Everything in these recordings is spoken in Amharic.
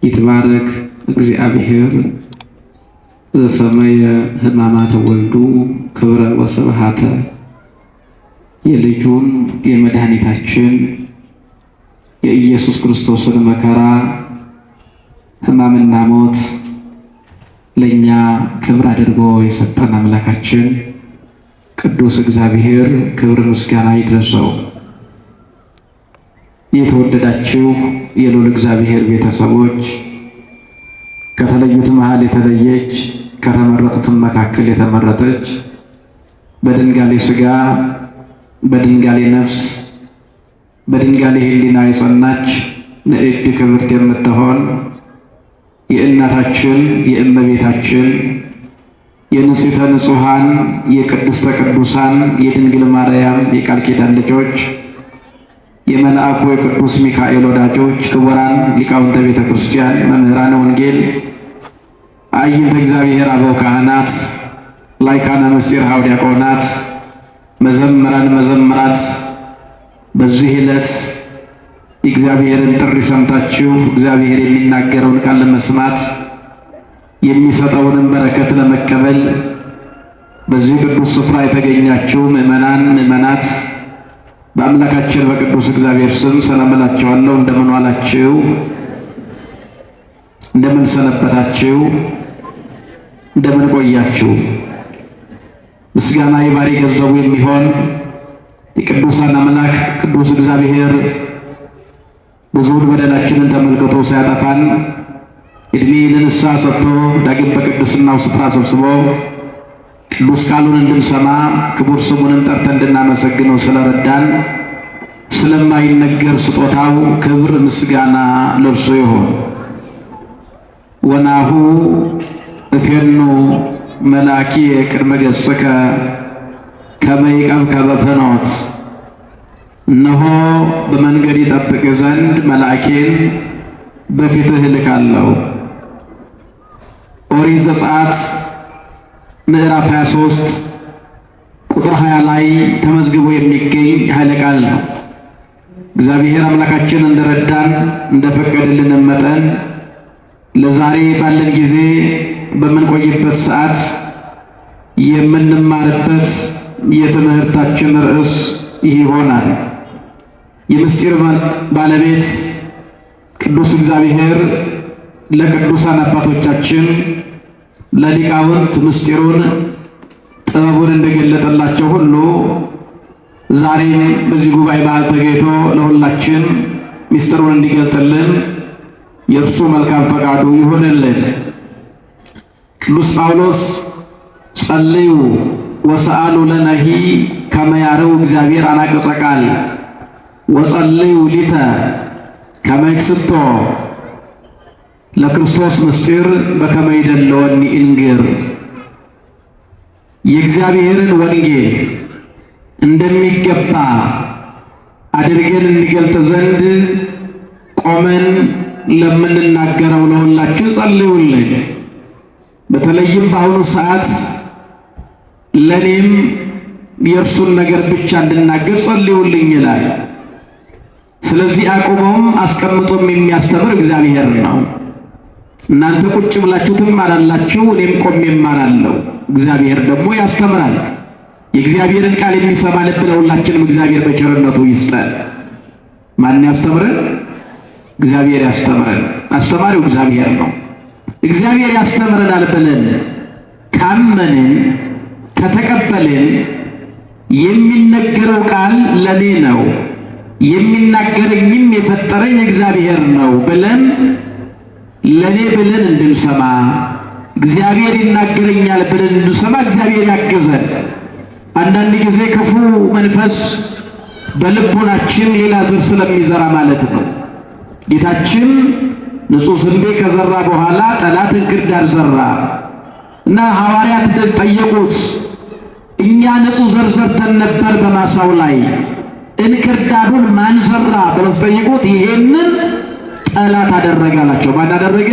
ይትባረክ እግዚአብሔር ዘሰመየ ሕማማተ ወልዱ ክብረ ወስብሐተ የልጁን የመድኃኒታችን የኢየሱስ ክርስቶስን መከራ ሕማምና ሞት ለእኛ ክብር አድርጎ የሰጠን አምላካችን ቅዱስ እግዚአብሔር ክብር ምስጋና ይድረሰው። የተወደዳችሁ የልዑል እግዚአብሔር ቤተሰቦች፣ ከተለዩት መሃል የተለየች ከተመረጡትም መካከል የተመረጠች በድንጋሌ ሥጋ በድንጋሌ ነፍስ በድንጋሌ ሕሊና የጸናች ንዕድ ክብርት የምትሆን የእናታችን የእመቤታችን የንጽሕተ ንጹሐን የቅድስተ ቅዱሳን የድንግል ማርያም የቃል ኪዳን ልጆች የመልአኩ የቅዱስ ሚካኤል ወዳጆች ክቡራን ሊቃውንተ ቤተ ክርስቲያን መምህራነ ወንጌል አዕይንተ እግዚአብሔር አበው ካህናት ላይካነ ምስጢር ኀው ዲያቆናት መዘምራን መዘምራት በዚህ ዕለት የእግዚአብሔርን ጥሪ ሰምታችሁ እግዚአብሔር የሚናገረውን ቃል ለመስማት የሚሰጠውንም በረከት ለመቀበል በዚህ ቅዱስ ስፍራ የተገኛችሁ ምእመናን ምእመናት በአምላካችን በቅዱስ እግዚአብሔር ስም ሰላም እላችኋለሁ። እንደምን ዋላችሁ? እንደምን ሰነበታችሁ? እንደምን ቆያችሁ? ምስጋና የባሕሪ ገንዘቡ የሚሆን የቅዱሳን አምላክ ቅዱስ እግዚአብሔር ብዙውን በደላችንን ተመልክቶ ሲያጠፋን ዕድሜ ለንስሐ ሰጥቶ ዳግም በቅድስናው ስፍራ ሰብስቦ ቅዱስ ቃሉን እንድንሰማ ክቡር ስሙንም ጠርተን እንድናመሰግነው ስለረዳን ስለማይነገር ስጦታው ክብር ምስጋና ለእርሱ ይሁን። ወናሁ እፌኑ መላኪ ቅድመ ገጽከ ከመ ይቀብከ በፍኖት፣ እነሆ በመንገድ ይጠብቅ ዘንድ መልአኬን በፊትህ እልካለሁ። ኦሪት ዘጸአት ምዕራፍ 23 ቁጥር 20 ላይ ተመዝግቦ የሚገኝ ኃይለ ቃል ነው። እግዚአብሔር አምላካችን እንደረዳን እንደፈቀደልን መጠን ለዛሬ ባለን ጊዜ በምንቆይበት ሰዓት የምንማርበት የትምህርታችን ርዕስ ይህ ይሆናል። የምስጢር ባለቤት ቅዱስ እግዚአብሔር ለቅዱሳን አባቶቻችን ለሊቃውንት ምስጢሩን ጥበቡን እንደገለጠላቸው ሁሉ ዛሬም በዚህ ጉባኤ መሃል ተገኝቶ ለሁላችን ምስጢሩን እንዲገልጥልን የእርሱ መልካም ፈቃዱ ይሆንልን። ቅዱስ ጳውሎስ ጸልዩ ወሰአሉ ለነሂ ከመ ያርው እግዚአብሔር አናቅጸ ቃል ወጸልዩ ሊተ ከመ ይክስቶ ለክርስቶስ ምስጢር በከመ ይደለወኒ እንግር። የእግዚአብሔርን ወንጌል እንደሚገባ አድርገን እንገልጥ ዘንድ ቆመን ለምንናገረው ለሁላችሁ ጸልዩልን። በተለይም በአሁኑ ሰዓት ለኔም የእርሱን ነገር ብቻ እንድናገር ጸልዩልኝ ይላል። ስለዚህ አቁሞም አስቀምጦም የሚያስተምር እግዚአብሔር ነው። እናንተ ቁጭ ብላችሁ ትማራላችሁ፣ እኔም ቆሜ እማራለሁ። እግዚአብሔር ደግሞ ያስተምራል። የእግዚአብሔርን ቃል የሚሰማ ልብ ለሁላችንም እግዚአብሔር በቸርነቱ ይስጠን። ማን ያስተምረን? እግዚአብሔር ያስተምረን። አስተማሪው እግዚአብሔር ነው። እግዚአብሔር ያስተምረናል ብለን ካመንን ከተቀበልን የሚነገረው ቃል ለኔ ነው የሚናገረኝም የፈጠረኝ እግዚአብሔር ነው ብለን ለኔ ብለን እንድንሰማ እግዚአብሔር ይናገረኛል ብለን እንድንሰማ እግዚአብሔር ያገዘን። አንዳንድ ጊዜ ክፉ መንፈስ በልቡናችን ሌላ ዘር ስለሚዘራ ማለት ነው። ጌታችን ንጹሕ ስንዴ ከዘራ በኋላ ጠላት እንክርዳድ ዘራ እና ሐዋርያት ጠየቁት። እኛ ንጹሕ ዘር ዘርተን ነበር በማሳው ላይ እንክርዳዱን ማን ዘራ ብለው ጠየቁት። ይሄንን ጠላት አደረገ አላቸው። ማን አደረገ?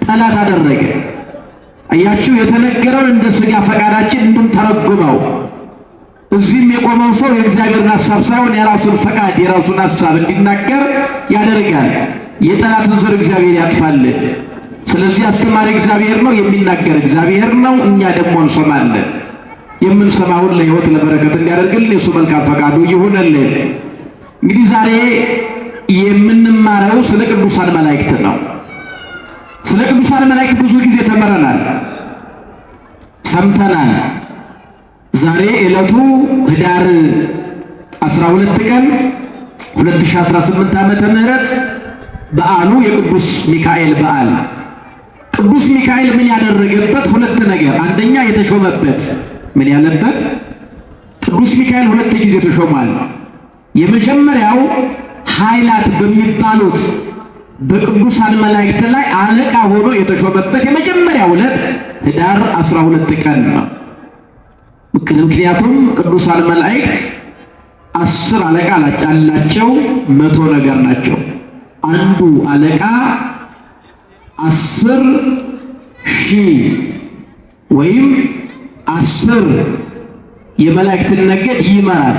ጠላት አደረገ። አያችሁ፣ የተነገረውን እንደ ሥጋ ፈቃዳችን እንድንተረጉመው እዚህም የቆመው ሰው የእግዚአብሔርን ሐሳብ ሳይሆን የራሱን ፈቃድ የራሱን ሐሳብ እንዲናገር ያደርጋል። የጠላትን ዘር እግዚአብሔር ያጥፋልን። ስለዚህ አስተማሪ እግዚአብሔር ነው፣ የሚናገር እግዚአብሔር ነው። እኛ ደግሞ እንሰማለን። የምንሰማውን ለሕይወት ለበረከት እንዲያደርግልን የእሱ መልካም ፈቃዱ ይሁንልን። እንግዲህ ዛሬ የምንማረው ስለ ቅዱሳን መላእክት ነው። ስለ ቅዱሳን መላእክት ብዙ ጊዜ ተመረናል፣ ሰምተናል። ዛሬ ዕለቱ ህዳር 12 ቀን 2018 ዓመተ ምህረት በዓሉ የቅዱስ ሚካኤል በዓል። ቅዱስ ሚካኤል ምን ያደረገበት? ሁለት ነገር። አንደኛ የተሾመበት ምን ያለበት? ቅዱስ ሚካኤል ሁለት ጊዜ ተሾሟል። የመጀመሪያው ኃይላት በሚባሉት በቅዱሳን መላእክት ላይ አለቃ ሆኖ የተሾመበት የመጀመሪያው ዕለት ህዳር 12 ቀን ነው። ምክንያቱም ቅዱሳን መላእክት 10 አለቃ አላቸው፣ 100 ነገር ናቸው። አንዱ አለቃ 10,000 ወይም 10 የመላእክትን ነገድ ይመራል።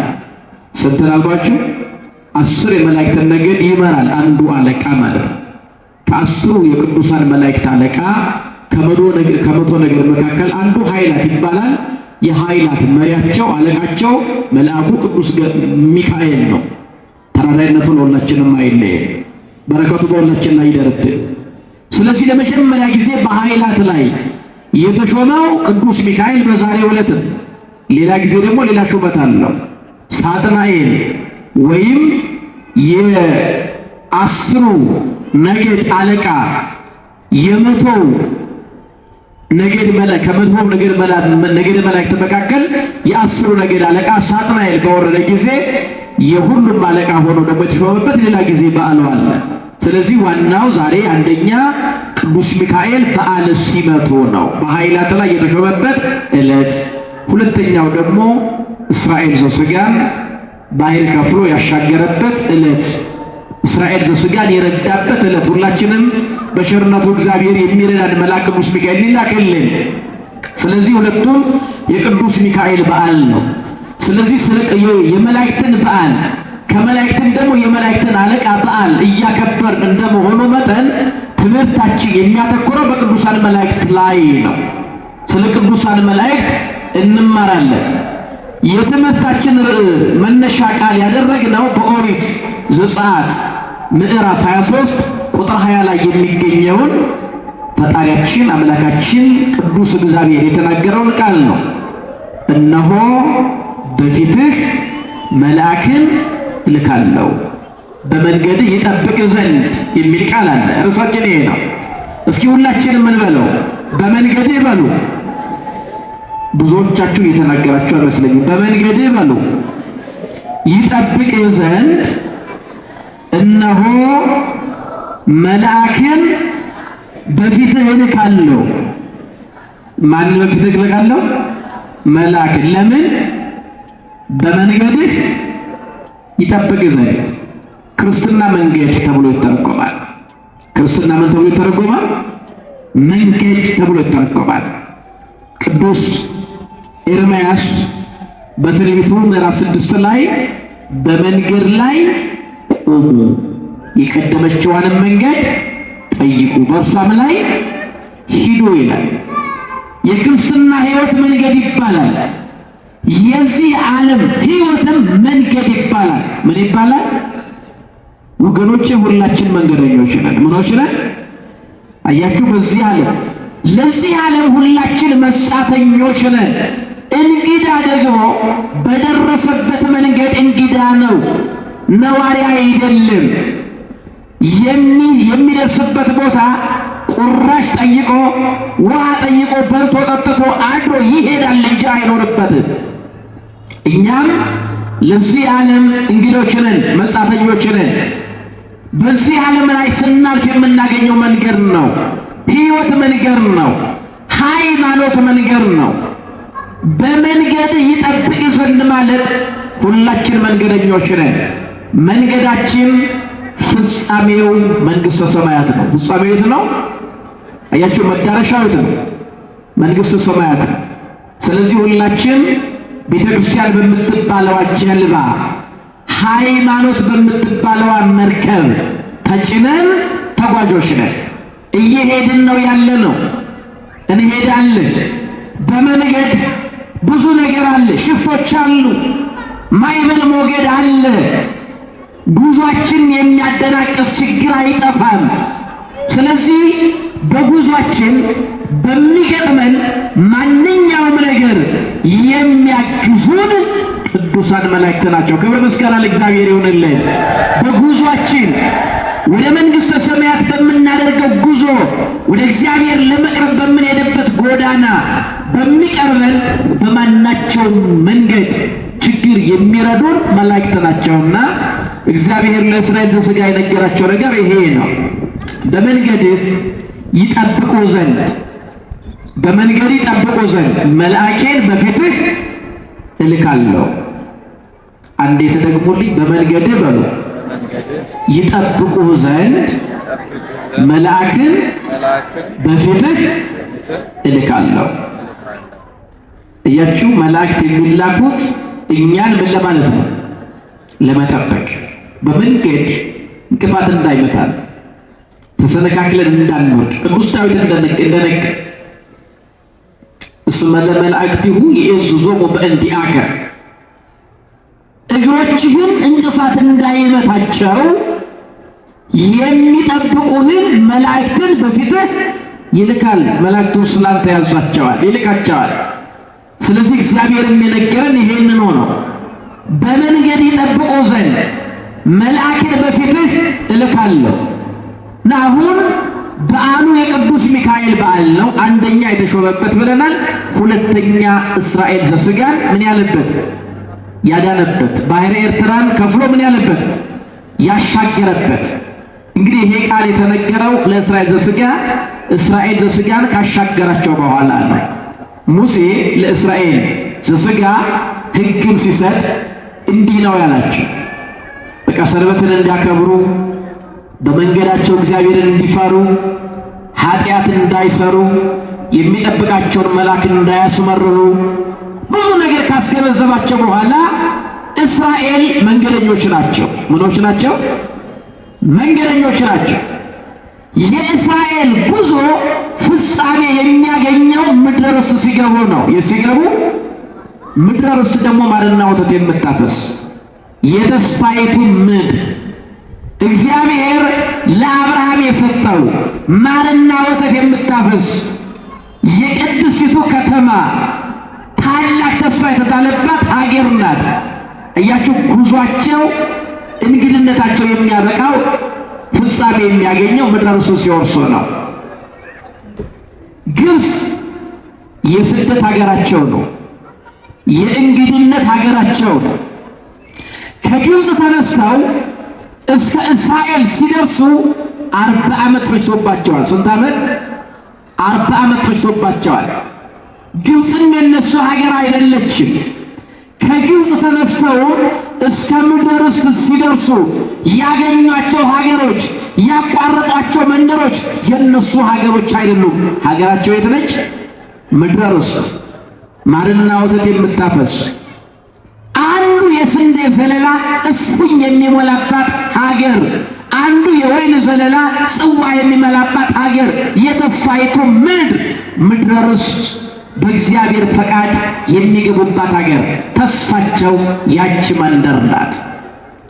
ስንት አልኳችሁ? 10 የመላእክትን ነገድ ይመራል አንዱ አለቃ ማለት ነው። ከ10ሩ የቅዱሳን መላእክት አለቃ ከመቶ ነገር መካከል አንዱ ኃይላት ይባላል። የኃይላት መሪያቸው አለቃቸው መልአኩ ቅዱስ ሚካኤል ነው። ተራዳኢነቱ ለሁላችንም አይለየን፣ በረከቱ በሁላችን ላይ ይደርብን። ስለዚህ ለመጀመሪያ ጊዜ በኃይላት ላይ የተሾመው ቅዱስ ሚካኤል በዛሬው ዕለት፣ ሌላ ጊዜ ደግሞ ሌላ ሹመት አለው። ሳጥናኤል ወይም የ10ሩ ነገድ አለቃ የመቶው ነገድ መላእክት ከመቶው ነገድ መላእክት መካከል የ10ሩ ነገድ አለቃ ሳጥናኤል በወረደ ጊዜ የሁሉም አለቃ ሆኖ ደግሞ የተሾመበት ሌላ ጊዜ በዓሉ አለ። ስለዚህ ዋናው ዛሬ አንደኛ ቅዱስ ሚካኤል በዓለ ሲመቱ ነው፣ በኃይላት ላይ የተሾመበት ዕለት። ሁለተኛው ደግሞ እስራኤል ዘሥጋን ባህር ከፍሎ ያሻገረበት ዕለት፣ እስራኤል ዘሥጋን የረዳበት ዕለት። ሁላችንም በቸርነቱ እግዚአብሔር የሚረዳን መልአክ ቅዱስ ሚካኤል ይላክልን። ስለዚህ ሁለቱም የቅዱስ ሚካኤል በዓል ነው። ስለዚህ የመላእክትን በዓል ከመላእክትን ደግሞ የመላእክትን አለቃ በዓል እያከበርን እንደመሆኑ መጠን ትምህርታችን የሚያተኩረው በቅዱሳን መላእክት ላይ ነው። ስለ ቅዱሳን መላእክት እንማራለን። የትምህርታችን መነሻ ቃል ያደረግነው በኦሪት ዘጸአት ምዕራፍ 23 ቁጥር 20 ላይ የሚገኘውን ፈጣሪያችን አምላካችን ቅዱስ እግዚአብሔር የተናገረውን ቃል ነው። እነሆ በፊትህ መልአክን እልካለሁ በመንገድህ ይጠብቅ ዘንድ የሚል ቃል አለ። ርዕሳችን ይሄ ነው። እስኪ ሁላችንም ምን በለው? በመንገድህ በሉ። ብዙዎቻችሁ እየተናገራችሁ አይመስለኝም። በመንገድህ በሉ። ይጠብቅ ዘንድ እነሆ መልአክን በፊትህ እልካለሁ። ማን በፊትህ እልካለሁ? መልአክን። ለምን? በመንገድህ ይጠብቅ ዘንድ። ክርስትና መንገድ ተብሎ ይተረጎማል። ክርስትና ምን ተብሎ ይተረጎማል? መንገድ ተብሎ ይተረጎማል። ቅዱስ ኤርምያስ በትንቢቱ ምዕራፍ 6 ላይ በመንገድ ላይ ቁሙ፣ የቀደመችዋንም መንገድ ጠይቁ፣ በእርሷም ላይ ሂዱ ይላል። የክርስትና ሕይወት መንገድ ይባላል። የዚህ ዓለም ሕይወትም መንገድ ይባላል። ምን ይባላል? ወገኖቼ ሁላችን መንገደኞች ነን። ምኖች ነን? አያችሁ፣ በዚህ ዓለም ለዚህ ዓለም ሁላችን መጻተኞች ነን። እንግዳ ደግሞ በደረሰበት መንገድ እንግዳ ነው፣ ነዋሪ አይደለም። የሚደርስበት ቦታ ቁራሽ ጠይቆ ውሃ ጠይቆ በልቶ ጠጥቶ አድሮ ይሄዳል እንጂ አይኖርበትም። እኛም ለዚህ ዓለም እንግዶች ነን፣ መጻተኞች ነን። በዚህ ዓለም ላይ ስናልፍ የምናገኘው መንገድ ነው። ሕይወት መንገድ ነው። ሃይማኖት መንገድ ነው። በመንገድ ይጠብቅ ዘንድ ማለት ሁላችን መንገደኞች ነን። መንገዳችን ፍጻሜው መንግሥተ ሰማያት ነው። ፍጻሜው የት ነው? አያችሁ፣ መዳረሻው የት ነው? መንግሥተ ሰማያት ነው። ስለዚህ ሁላችን ቤተ ክርስቲያን በምትባለዋ ጀልባ፣ ሃይማኖት በምትባለዋ መርከብ ተጭነን ተጓዦች ነን። እየሄድን ነው ያለነው። እንሄዳለን። በመንገድ ብዙ ነገር አለ። ሽፍቶች አሉ። ማይበል ሞገድ አለ። ጉዟችን የሚያደናቅፍ ችግር አይጠፋም። ስለዚህ በጉዟችን በሚገጥመን ማንኛውም ነገር የሚያግዙን ቅዱሳን መላእክት ናቸው። ክብር ምስጋና ለእግዚአብሔር ይሁንልን። በጉዟችን ወደ መንግሥተ ሰማያት በምናደርገው ጉዞ ወደ እግዚአብሔር ለመቅረብ በምንሄድበት ጎዳና በሚቀርበን በማናቸውም መንገድ ችግር የሚረዱን መላእክት ናቸውና እግዚአብሔር ለእስራኤል ዘሥጋ የነገራቸው ነገር ይሄ ነው። በመንገድህ ይጠብቁ ዘንድ መልአኬን በፊትህ እልካለሁ። አንዴ ተደግሞልኝ በመንገድህ በሉ ይጠብቁ ዘንድ መልአክን በፊትህ እልካለሁ። እያችሁ መላእክት የሚላኩት እኛን ምን ለማለት ነው? ለመጠበቅ፣ በመንገድ እንቅፋት እንዳይመታል፣ ተሰነካክለን እንዳንወድቅ። ቅዱስ ዳዊት እንደነገ እስመ ለመላእክቲሁ ይእዝዞሙ በእንቲአከ፣ እግሮችህን እንቅፋት እንዳይመታቸው የሚጠብቁህን መላእክትን በፊትህ ይልካል። መላእክቱ ስላንተ ያዟቸዋል፣ ይልካቸዋል። ስለዚህ እግዚአብሔር የነገረን ይሄንን ነው። በመንገድ ይጠብቁ ዘንድ መልአክን በፊትህ እልካለሁ። አሁን በዓሉ የቅዱስ ሚካኤል በዓል ነው። አንደኛ የተሾመበት ብለናል። ሁለተኛ እስራኤል ዘሥጋን ምን ያለበት? ያዳነበት። ባሕረ ኤርትራን ከፍሎ ምን ያለበት? ያሻገረበት። እንግዲህ ይሄ ቃል የተነገረው ለእስራኤል ዘሥጋ እስራኤል ዘሥጋን ካሻገራቸው በኋላ ነው። ሙሴ ለእስራኤል ዘሥጋ ሕግን ሲሰጥ እንዲህ ነው ያላቸው። በቃ ሰንበትን እንዲያከብሩ፣ በመንገዳቸው እግዚአብሔርን እንዲፈሩ፣ ኃጢአት እንዳይሰሩ፣ የሚጠብቃቸውን መልአክ እንዳያስመርሩ ብዙ ነገር ካስገነዘባቸው በኋላ እስራኤል መንገደኞች ናቸው። ምኖች ናቸው? መንገደኞች ናቸው። የእስራኤል ጉዞ ፍጻሜ የሚያገኘው ምድረ ርስት ሲገቡ ነው። የሲገቡ ምድረ ርስት ደግሞ ማርና ወተት የምታፈስ የተስፋይቱ ምድር እግዚአብሔር ለአብርሃም የሰጠው ማርና ወተት የምታፈስ የቅድስቲቱ ከተማ ታላቅ ተስፋ የተጣለባት ሀገር ናት። እያችሁ ጉዟቸው እንግድነታቸው የሚያበቃው ፍጻሜ የሚያገኘው ምድረ ርስት ሲወርሱ ነው። ግብፅ የስደት ሀገራቸው ነው። የእንግድነት ሀገራቸው ነው። ከግብፅ ተነስተው እስከ እስራኤል ሲደርሱ 40 ዓመት ፈጅቶባቸዋል። ስንት ዓመት? 40 ዓመት ፈጅቶባቸዋል። ግብፅም የነሱ ሀገር አይደለችም። ከግብፅ ተነስተው እስከ ምድረ ርስት ሲደርሱ ያገኟቸው ሀገሮች፣ ያቋረጧቸው መንደሮች የነሱ ሀገሮች አይደሉም። ሀገራቸው የት ነች? ምድረ ርስት ማርና ወተት የምታፈስ አንዱ የስንዴ ዘለላ እፍኝ የሚሞላባት ሀገር፣ አንዱ የወይን ዘለላ ጽዋ የሚመላባት ሀገር፣ የተስፋይቱ ምድረ ርስት በእግዚአብሔር ፈቃድ የሚገቡባት ሀገር ተስፋቸው ያች መንደር ናት።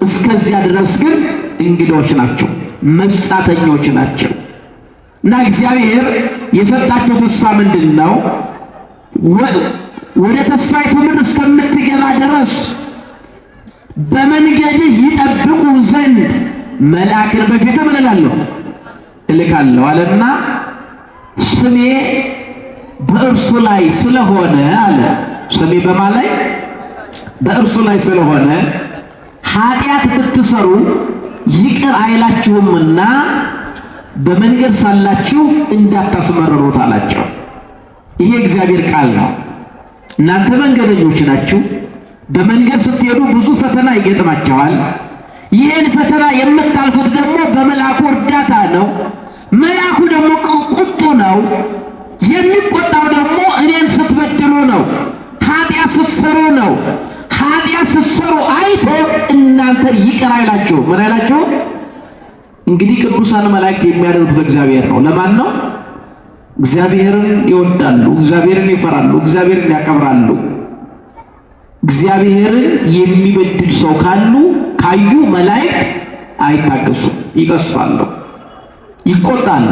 እስከዚያ ድረስ ግን እንግዶች ናቸው፣ መጻተኞች ናቸው። እና እግዚአብሔር የሰጣቸው ተስፋ ምንድን ነው? ወደ ተስፋይቱ ምድር እስከምትገባ ድረስ በመንገድህ ይጠብቁ ዘንድ መልአክን በፊትህ ምን እላለሁ? እልካለሁ አለና ስሜ በእርሱ ላይ ስለሆነ አለ። ስሜ በማ ላይ? በእርሱ ላይ ስለሆነ ኃጢአት ብትሰሩ ይቅር አይላችሁምና በመንገድ ሳላችሁ እንዳታስመርሩት አላቸው። ይሄ እግዚአብሔር ቃል ነው። እናንተ መንገደኞች ናችሁ። በመንገድ ስትሄዱ ብዙ ፈተና ይገጥማቸዋል። ይህን ፈተና የምታልፉት ደግሞ በመልአኩ እርዳታ ነው። መልአኩ ደግሞ ቁጡ ነው። የሚቆጣው ደግሞ እኔን ስትበድሉ ነው፣ ኃጢአት ስትሰሩ ነው። ኃጢአት ስትሰሩ አይቶ እናንተን ይቅር አይላችሁ። ምን አይላችሁ? እንግዲህ ቅዱሳን መላእክት የሚያደርጉት ለእግዚአብሔር ነው። ለማን ነው? እግዚአብሔርን ይወዳሉ፣ እግዚአብሔርን ይፈራሉ፣ እግዚአብሔርን ያከብራሉ። እግዚአብሔርን የሚበድል ሰው ካዩ መላእክት አይታገሱም፣ ይቀስፋሉ፣ ይቆጣሉ።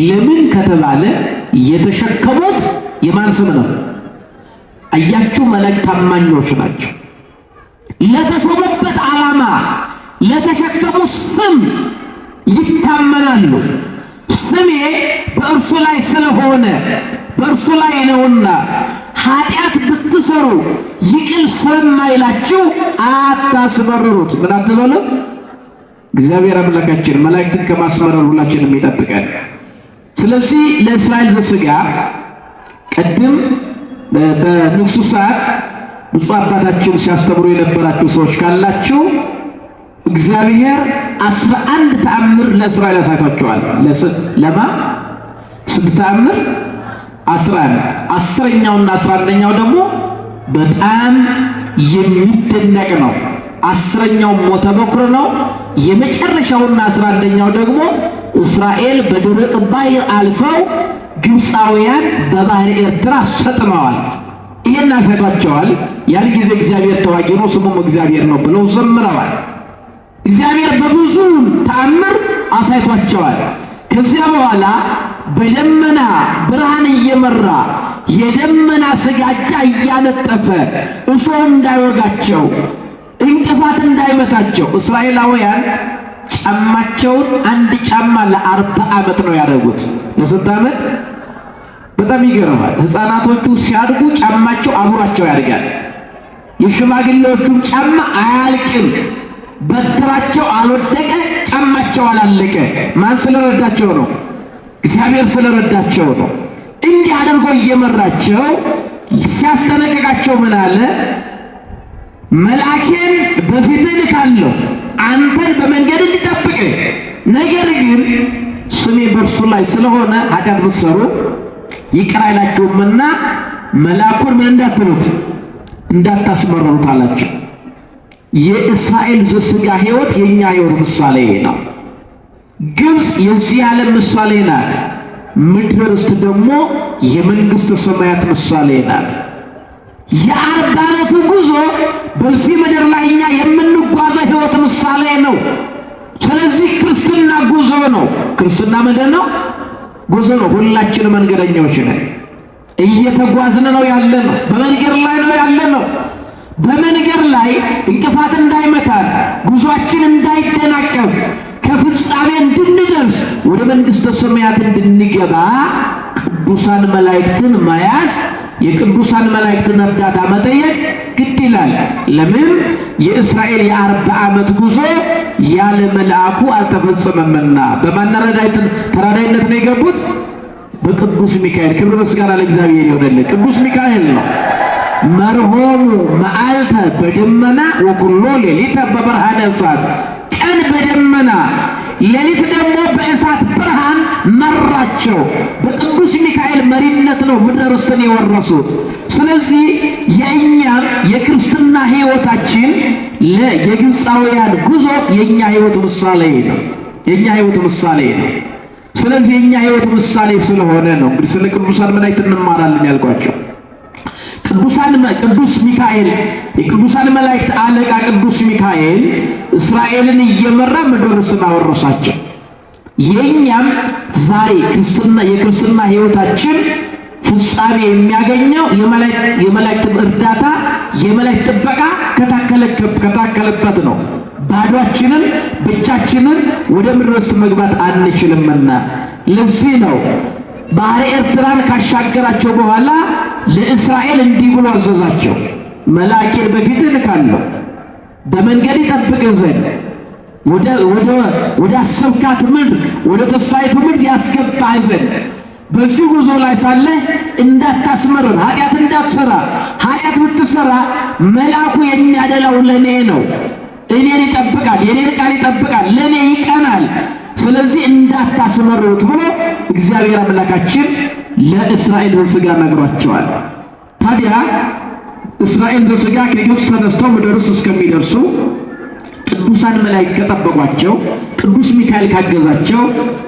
ለምን ከተባለ የተሸከሙት የማን ስም ነው? አያችሁ፣ መላእክት ታማኞች ናቸው። ለተሾሙበት ዓላማ ለተሸከሙት ስም ይታመናሉ። ስሜ በእርሱ ላይ ስለሆነ በእርሱ ላይ ነውና ኃጢአት ብትሰሩ ይቅር ስለማይላችሁ አታስመርሩት። ምን አትበሉ? እግዚአብሔር አምላካችን መላእክትን ከማስመረር ሁላችንም ይጠብቀን። ስለዚህ ለእስራኤል ዘሥጋ ቅድም በንጉሡ ሰዓት ብፁዕ አባታችን ሲያስተምሩ የነበራችሁ ሰዎች ካላችሁ እግዚአብሔር 11 ተአምር ለእስራኤል ያሳያቸዋል። ለማ ስንት ተአምር? 11። 10ኛውና 11ኛው ደግሞ በጣም የሚደነቅ ነው። 10ኛው ሞተ በኩር ነው። የመጨረሻውና 11ኛው ደግሞ እስራኤል በደረቅ ባሕር አልፈው ግብፃውያን በባሕረ ኤርትራ ሰጥመዋል። ይሄን ያሳያቸዋል። ያን ጊዜ እግዚአብሔር ተዋጊ ነው፣ ስሙም እግዚአብሔር ነው ብለው ዘምረዋል። እግዚአብሔር በብዙ ተአምር አሳይቷቸዋል። ከዚያ በኋላ በደመና ብርሃን እየመራ የደመና ስጋጃ እያነጠፈ እሾህ እንዳይወጋቸው እንቅፋት እንዳይመታቸው እስራኤላውያን ጫማቸውን አንድ ጫማ ለ40 ዓመት ነው ያደረጉት። ለስንት ዓመት? በጣም ይገርማል። ሕፃናቶቹ ሲያድጉ ጫማቸው አብሯቸው ያድጋል። የሽማግሌዎቹም ጫማ አያልቅም። በትራቸው አልወደቀ፣ ጫማቸው አላለቀ። ማን ስለረዳቸው ነው? እግዚአብሔር ስለረዳቸው ነው። እንዲህ አድርጎ እየመራቸው ሲያስጠነቅቃቸው ምን አለ? መልአኬን በፊትህ እልካለሁ አንተን በመንገድ እንዲጠብቅ፣ ነገር ግን ስሜ በእርሱ ላይ ስለሆነ ኃጢአት ብትሰሩ ይቅር አይላችሁምና መልአኩን ምን እንዳትሉት እንዳታስመረሩት አላቸው። የእስራኤል ዘሥጋ ሕይወት የኛ ሕይወት ምሳሌ ነው። ግብፅ የዚህ ዓለም ምሳሌ ናት። ምድረ ርስት ደግሞ የመንግሥተ ሰማያት ምሳሌ ናት። የ40 ዓመቱ ጉዞ በዚህ ምድር ላይ እኛ የምንጓዘው ሕይወት ምሳሌ ነው። ስለዚህ ክርስትና ጉዞ ነው። ክርስትና ምንድን ነው? ጉዞ ነው። ሁላችን መንገደኞች ነን። እየተጓዝን ነው ያለ ነው። በመንገድ ላይ ነው ያለ ነው። በመንገድ ላይ እንቅፋት እንዳይመታን፣ ጉዟችን እንዳይደናቀፍ፣ ከፍጻሜ እንድንደርስ፣ ወደ መንግሥተ ሰማያት እንድንገባ ቅዱሳን መላእክትን መያዝ፣ የቅዱሳን መላእክትን እርዳታ መጠየቅ ግድ ይላል። ለምን? የእስራኤል የ40 ዓመት ጉዞ ያለ መልአኩ አልተፈጸመምና። በማን ተራዳይነት ነው የገቡት? በቅዱስ ሚካኤል። ክብር ምስጋና ለእግዚአብሔር ይሁንልን። ቅዱስ ሚካኤል ነው መርሆሙ መዓልተ በደመና ወኩሎ ሌሊተ በብርሃነ እሳት። ቀን በደመና ሌሊት ደግሞ በእሳት ብርሃን መራቸው። በቅዱስ ሚካኤል መሪነት ነው ምድረ ርስትን የወረሱት። ስለዚህ የእኛም የክርስትና ሕይወታችን የግብፃውያን ጉዞ የእኛ ሕይወት ምሳሌ ነው። የእኛ ሕይወት ምሳሌ ነው። ስለዚህ የእኛ ሕይወት ምሳሌ ስለሆነ ነው እንግዲህ ስለ ቅዱሳን መላእክት እንማራለን ያልኳቸው። ቅዱስ ሚካኤል የቅዱሳን መላእክት አለቃ ቅዱስ ሚካኤል እስራኤልን እየመራ ምድረ ርስትን አወረሳቸው። የእኛም ዛሬ የክርስትና ሕይወታችን ፍጻሜ የሚያገኘው የመላእክት እርዳታ የመላእክት ጥበቃ ከታከለበት ነው። ባዷችንን ብቻችንን ወደ ምድረ ርስት መግባት አንችልምና ለዚህ ነው ባሕረ ኤርትራን ካሻገራቸው በኋላ ለእስራኤል እንዲህ ብሎ አዘዛቸው። መልአኬን በፊትህ እልካለሁ በመንገድ ይጠብቅህ ዘንድ ወደ አሰብካት ምድር ወደ ተስፋይቱ ምድር ያስገባህ ዘንድ በዚህ ጉዞ ላይ ሳለህ እንዳታስመርር፣ ኃጢአት እንዳትሰራ። ኃጢአት ብትሰራ መልአኩ የሚያደላው ለእኔ ነው። እኔን ይጠብቃል፣ የኔን ቃል ይጠብቃል፣ ለእኔ ይቀናል። ስለዚህ እንዳታስመርሩት ብሎ እግዚአብሔር አምላካችን ለእስራኤል ዘሥጋ ነግሯቸዋል። ታዲያ እስራኤል ዘሥጋ ከግብፅ ተነስተው ምድረ ርስት እስከሚደርሱ ቅዱሳን መላእክት ከጠበቋቸው፣ ቅዱስ ሚካኤል ካገዛቸው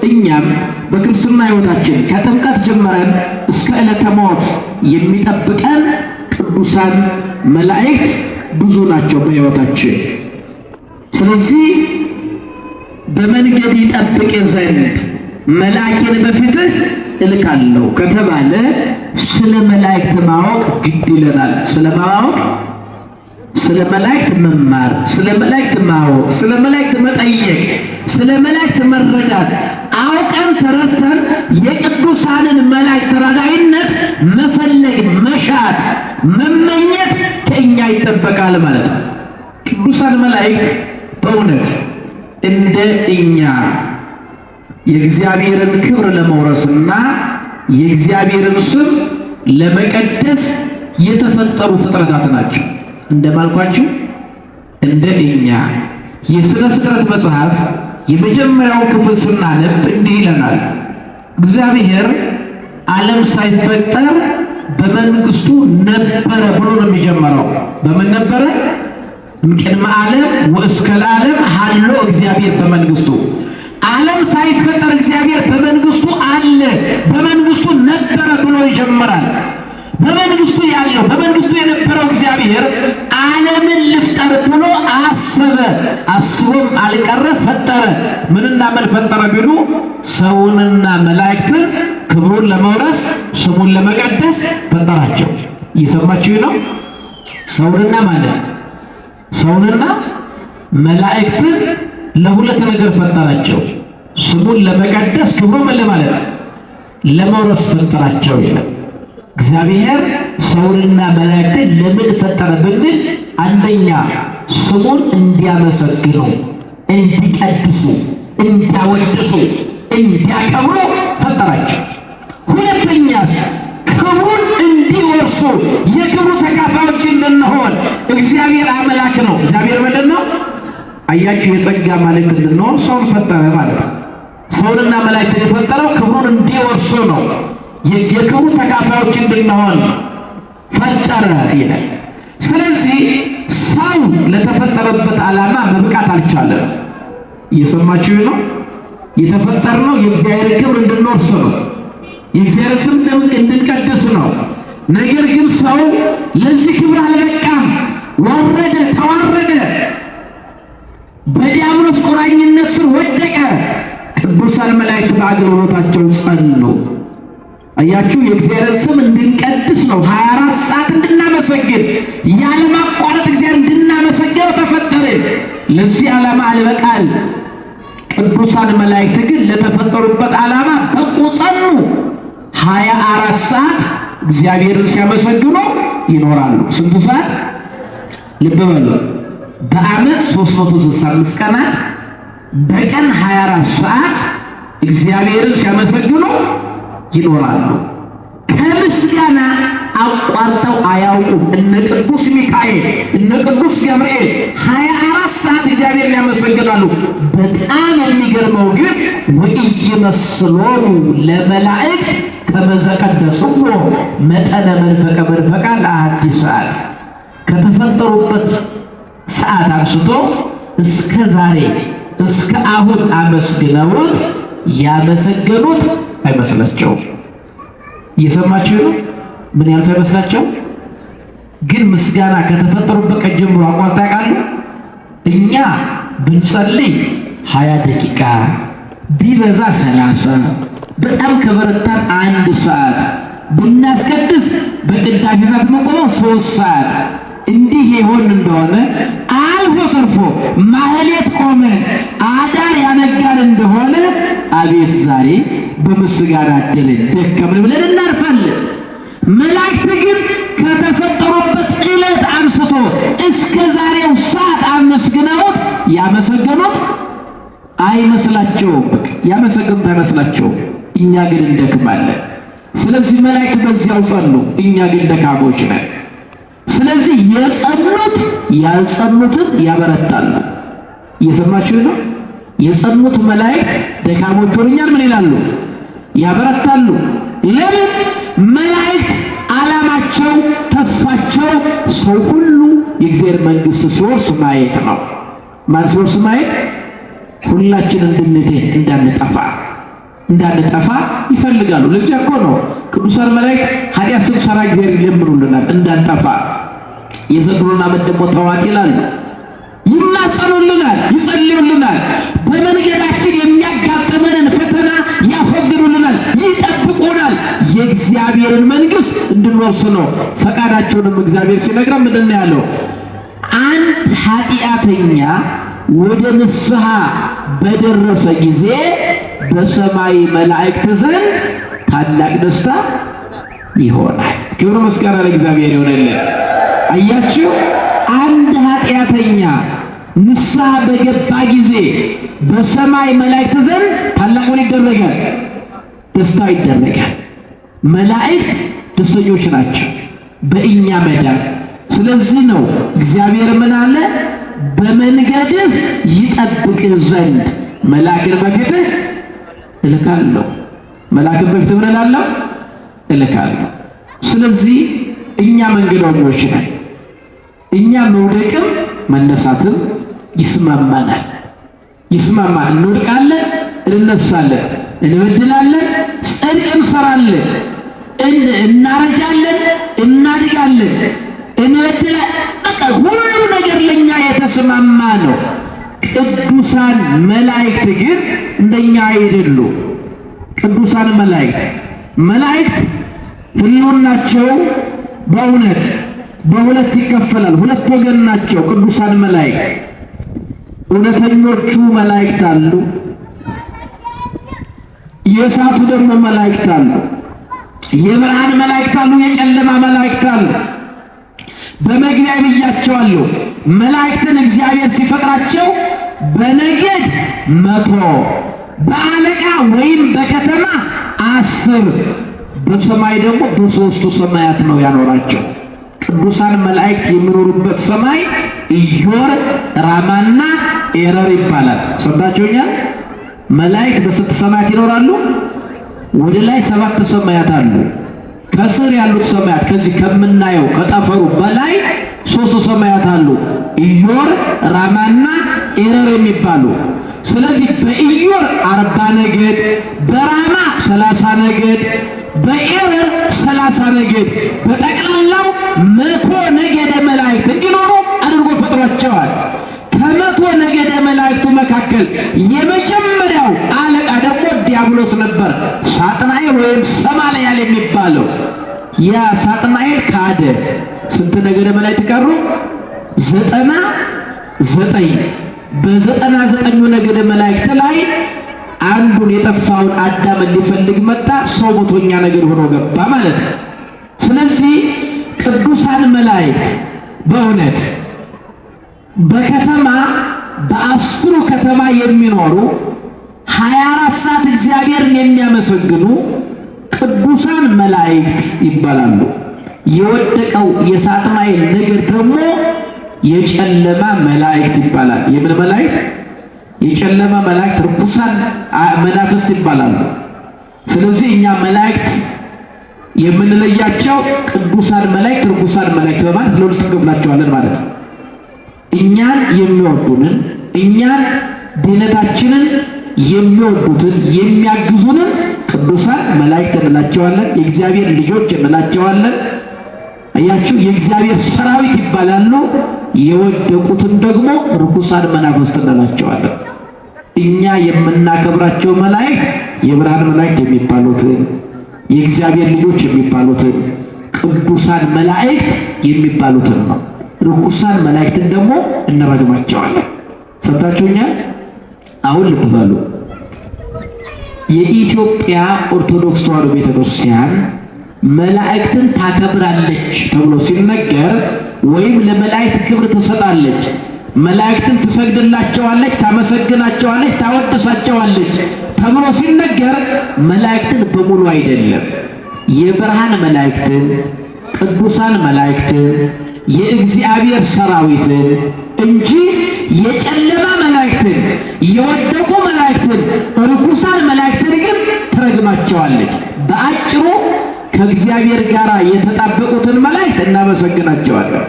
እኛም በክርስትና ሕይወታችን ከጥምቀት ጀምረን እስከ ዕለተ ሞት የሚጠብቀን ቅዱሳን መላእክት ብዙ ናቸው በሕይወታችን። ስለዚህ በመንገድ ይጠብቅ ዘንድ መልአኬን በፊትህ እልካለሁ ከተባለ ስለ መላእክት ማወቅ ግድ ይለናል። ስለ መላእክት መማር፣ ስለ መላእክት ማወቅ፣ ስለ መላእክት መጠየቅ፣ ስለ መላእክት መረዳት፣ አውቀን ተረድተን የቅዱሳንን መላእክት ተራዳኢነት መፈለግ፣ መሻት፣ መመኘት ከእኛ ይጠበቃል ማለት ነው። ቅዱሳን መላእክት በእውነት እንደ እኛ የእግዚአብሔርን ክብር ለመውረስና የእግዚአብሔርን ስም ለመቀደስ የተፈጠሩ ፍጥረታት ናቸው። እንደማልኳችሁ እንደ እኛ የሥነ ፍጥረት መጽሐፍ የመጀመሪያው ክፍል ስናነብ እንዲህ ይለናል። እግዚአብሔር ዓለም ሳይፈጠር በመንግሥቱ ነበረ ብሎ ነው የሚጀምረው። በምን ነበረ? እምቅድመ ዓለም ወእስከ ለዓለም ሀሎ እግዚአብሔር በመንግሥቱ። ዓለም ሳይፈጠር እግዚአብሔር በመንግሥቱ አለ፣ በመንግሥቱ ነበረ ብሎ ይጀምራል። በመንግሥቱ ያለው በመንግሥቱ የነበረው እግዚአብሔር ዓለምን ልፍጠር ብሎ አሰበ። አስቦም አልቀረ ፈጠረ። ምንና ምን ፈጠረ ቢሉ ሰውንና መላእክትን ክብሩን ለመውረስ ስሙን ለመቀደስ ፈጠራቸው። እየሰማችሁ ነው? ሰውንና መላእክትን ለሁለት ነገር ፈጠራቸው። ስሙን ለመቀደስ ክብሩን ለማለት ለመውረስ ፈጠራቸው ይላል። እግዚአብሔር ሰውንና መላእክትን ለምን ፈጠረ ብንል፣ አንደኛ ስሙን እንዲያመሰግኑ፣ እንዲቀድሱ፣ እንዲያወድሱ፣ እንዲያከብሩ ፈጠራቸው። ሁለተኛስ ክብሩን እንዲወርሱ፣ የክብሩ ተካፋዮች እንድንሆን። እግዚአብሔር አምላክ ነው። እግዚአብሔር ምንድን ነው? አያችሁ፣ የጸጋ ማለት እንድንሆን ሰውን ፈጠረ ማለት ነው። ሰውንና መላእክትን የፈጠረው ክብሩን እንዲወርሱ ነው። የክብሩ ተካፋዮች እንድንሆን ፈጠረ ይላል። ስለዚህ ሰው ለተፈጠረበት ዓላማ መብቃት አልቻለም። እየሰማችሁ ነው? የተፈጠርነው የእግዚአብሔር ክብር እንድንወርስ ነው። የእግዚአብሔር ስም እንድንቀድስ ነው። ነገር ግን ሰው ለዚህ ክብር አልበቃም። ወረደ፣ ተዋረደ፣ በዲያብሎስ ቁራኝነት ስር ወደቀ። ቅዱሳን መላእክት በአገልግሎታቸው ጸኑ። አያችሁ፣ የእግዚአብሔር ስም እንድንቀድስ ነው። 24 ሰዓት እንድናመሰግን፣ ያለማቋረጥ እግዚአብሔር እንድናመሰግነው ተፈጠረ። ለዚህ ዓላማ አልበቃል። ቅዱሳን መላእክት ግን ለተፈጠሩበት ዓላማ በቁ፣ ጸኑ። 24 ሰዓት እግዚአብሔርን ሲያመሰግኑ ይኖራሉ። ስንት ሰዓት? ልብ በሉ። በዓመት 365 ቀናት፣ በቀን 24 ሰዓት እግዚአብሔርን ሲያመሰግኑ ይኖራሉ። ከምስጋና አቋርጠው አያውቁም። እነ ቅዱስ ሚካኤል እነ ቅዱስ ገብርኤል 24 ሰዓት እግዚአብሔርን ያመሰግናሉ። በጣም የሚገርመው ግን ወኢይመስሎሙ ለመላእክት ከመ ዘቀደስዎ መጠነ መንፈቀ ለአሐቲ ሰዓት። ከተፈጠሩበት ሰዓት አንስቶ እስከ ዛሬ እስከ አሁን አመስግነውት ያመሰገኑት አይመስላቸውም። እየሰማችሁ ነው? ምን ያልተው አይመስላቸው? ግን ምስጋና ከተፈጠሩበት ቀን ጀምሮ አቋርጠው ያውቃሉ? እኛ ብንጸልይ 20 ደቂቃ ቢበዛ 30፣ በጣም ከበረታን 1 ሰዓት፣ ብናስቀድስ በቅዳሴ ሰዓት መቆመው 3 ሰዓት። እንዲህ ይሆን እንደሆነ አልፎ ተርፎ ማህሌት ቆመን አዳር ያነጋን እንደሆነ አቤት ዛሬ በምስጋና አደለን ደከምን ብለን እናርፋለን። መላእክት ግን ከተፈጠሩበት ዕለት አንስቶ እስከ ዛሬው ሰዓት አመስግነውት ያመሰገኑት አይመስላቸውም። ያመሰገኑት አይመስላቸውም። እኛ ግን እንደክማለን። ስለዚህ መላእክት በዚያው ጸኑ፣ እኛ ግን ደካሞች ነን። ስለዚህ የጸኑት ያልጸኑትን ያበረታሉ። እየሰማችሁ ነው? የጸኑት መላእክት ደካሞች ሆነኛል ምን ይላሉ? ያበረታሉ። ለምን? መላእክት ዓላማቸው ተስፋቸው ሰው ሁሉ የእግዚአብሔር መንግሥት ሲወርስ ማየት ነው። ማን ሲወርስ ማየት? ሁላችን እንድንድን እንዳንጠፋ ይፈልጋሉ። ለዚያ እኮ ነው ቅዱሳን መላእክት ኃጢአት ስንሰራ እግዚአብሔር ይለምኑልናል እንዳንጠፋ። የዘንድሮን ዓመት ደግሞ ተዋት ይላሉ፣ ይማጸኑልናል፣ ይጸልዩልናል። በመንገዳችን የሚያጋጥመንን ፈተና ያስወግዱልናል፣ ይጠብቁናል። የእግዚአብሔርን መንግሥት እንድንወርስ ነው ፈቃዳቸውንም እግዚአብሔር ሲነግረን ምንድን ነው ያለው? አንድ ኃጢአተኛ ወደ ንስሐ በደረሰ ጊዜ በሰማይ መላእክት ዘንድ ታላቅ ደስታ ይሆናል። ክብር ምስጋና ለእግዚአብሔር ይሆንልን። አያችሁ፣ አንድ ኃጢአተኛ ንስሐ በገባ ጊዜ በሰማይ መላእክት ዘንድ ታላቅ ምን ይደረጋል? ደስታ ይደረጋል። መላእክት ደስተኞች ናቸው በእኛ መዳን። ስለዚህ ነው እግዚአብሔር ምን አለ? በመንገድህ ይጠብቅህ ዘንድ መልአክን በፊትህ እልካለሁ። መልአክን በፊትህ ምን እላለሁ? እልካለሁ። ስለዚህ እኛ መንገደኞች ነን። እኛ መውደቅም መነሳትም ይስማማናል። እንወድቃለን፣ እንነሳለን፣ እንበድላለን፣ ጽድቅ እንሰራለን፣ እናረጃለን፣ እናድጋለን፣ እንበድላለን። በቃ ሁሉ ነገር ለኛ የተስማማ ነው። ቅዱሳን መላእክት ግን እንደኛ አይደሉም። ቅዱሳን መላእክት ህልውናቸው በሁለት ይከፈላል። ሁለት ወገን ናቸው ቅዱሳን መላእክት። እውነተኞቹ መላእክት አሉ፣ የእሳቱ ደግሞ መላእክት አሉ። የብርሃን መላእክት አሉ፣ የጨለማ መላእክት አሉ። በመግቢያ ብያቸዋለሁ። መላእክትን እግዚአብሔር ሲፈጥራቸው በነገድ 100 በአለቃ ወይም በከተማ 10 በሰማይ ደግሞ በሦስቱ ሰማያት ነው ያኖራቸው። ቅዱሳን መላእክት የሚኖሩበት ሰማይ ኢዮር፣ ራማና ኤረር ይባላል። ሰምታችሁኛል? መላእክት በስንት ሰማያት ይኖራሉ? ወደ ላይ 7 ሰማያት አሉ። ከስር ያሉት ሰማያት ከዚህ ከምናየው ከጠፈሩ በላይ 3 ሰማያት አሉ፣ ኢዮር፣ ራማና ኤረር የሚባሉ። ስለዚህ በኢዮር 40 ነገድ፣ በራማ 30 ነገድ፣ በኤረር 30 ነገድ፣ በጠቅላላው 100 ነገደ መላእክት እንዲኖሩ አድርጎ ፈጥሯቸዋል። ከ100 ነገደ መላእክቱ መካከል የመጀመሪያው አለቃ ደግሞ ዲያብሎስ ነበር። ሳጥናኤል ወይም ሰማልያል የሚባለው ያ ሳጥናኤል ካደ። ስንት ነገደ መላእክት ቀሩ? 99። በ99ኙ ነገደ መላእክት ላይ አንዱን የጠፋውን አዳምን ሊፈልግ መጣ። ሰው 100ኛ ነገድ ሆኖ ገባ ማለት ነው። ስለዚህ ቅዱሳን መላእክት በእውነት በከተማ በ10ሩ ከተማ የሚኖሩ 24 ሰዓት እግዚአብሔርን የሚያመሰግኑ ቅዱሳን መላእክት ይባላሉ። የወደቀው የሳጥናኤል ነገድ ደግሞ የጨለማ መላእክት ይባላል። የምን መላእክት? የጨለማ መላእክት፣ ርኩሳን መናፍስት ይባላሉ። ስለዚህ እኛ መላእክት የምንለያቸው ቅዱሳን መላእክት፣ ርኩሳን መላእክት በማለት ለሁለት እንከፍላቸዋለን ማለት ነው። እኛን የሚወዱንን እኛን ድነታችንን የሚወዱትን የሚያግዙንን ቅዱሳን መላእክት እንላቸዋለን። የእግዚአብሔር ልጆች እንላቸዋለን። አያችሁ፣ የእግዚአብሔር ሰራዊት ይባላሉ። የወደቁትን ደግሞ ርኩሳን መናፍስት እንላቸዋለን። እኛ የምናከብራቸው መላእክት የብርሃን መላእክት የሚባሉትን፣ የእግዚአብሔር ልጆች የሚባሉትን፣ ቅዱሳን መላእክት የሚባሉትን ነው። ርኩሳን መላእክትን ደግሞ እንረግማቸዋለን። ሰምታችሁኛል? አሁን ልብ በሉ። የኢትዮጵያ ኦርቶዶክስ ተዋሕዶ ቤተክርስቲያን መላእክትን ታከብራለች ተብሎ ሲነገር ወይም ለመላእክት ክብር ትሰጣለች፣ መላእክትን ትሰግድላቸዋለች፣ ታመሰግናቸዋለች፣ ታወድሳቸዋለች ተብሎ ሲነገር መላእክትን በሙሉ አይደለም። የብርሃን መላእክትን፣ ቅዱሳን መላእክትን፣ የእግዚአብሔር ሰራዊትን እንጂ የጨለማ መላእክትን፣ የወደቁ መላእክትን፣ ርኩሳን መላእክትን ግን ትረግማቸዋለች። በአጭሩ ከእግዚአብሔር ጋር የተጣበቁትን መላእክት እናመሰግናቸዋለን፣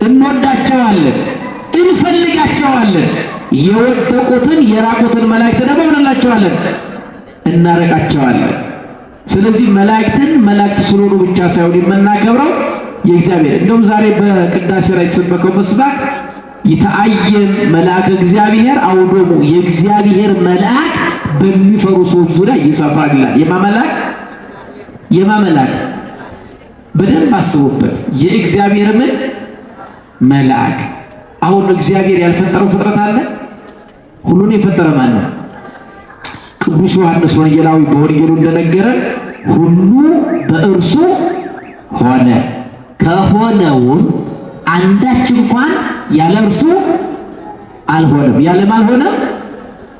እንወዳቸዋለን፣ እንፈልጋቸዋለን። የወደቁትን የራቁትን መላእክት ደግሞ እንላቸዋለን እናረቃቸዋለን። ስለዚህ መላእክት ስለሆኑ ብቻ ሳይሆን የምናከብረው የእግዚአብሔር እንደውም ዛሬ በቅዳሴ ላይ የተሰበከው መስባክ ይተአየን መልአከ እግዚአብሔር አውዶሙ የእግዚአብሔር መልአክ በሚፈሩ ሰዎች ዙሪያ ይሰፍራል ይላል። የማመላክ በደንብ አስቡበት። የእግዚአብሔር መልአክ አሁን እግዚአብሔር ያልፈጠረው ፍጥረት አለ? ሁሉን የፈጠረ ማን ነው? ቅዱስ ዮሐንስ ወንጌላዊ በወንጌሉ እንደነገረን ሁሉ በእርሱ ሆነ፣ ከሆነውም አንዳች እንኳን ያለ እርሱ አልሆነም። ያለ ማን ሆነ?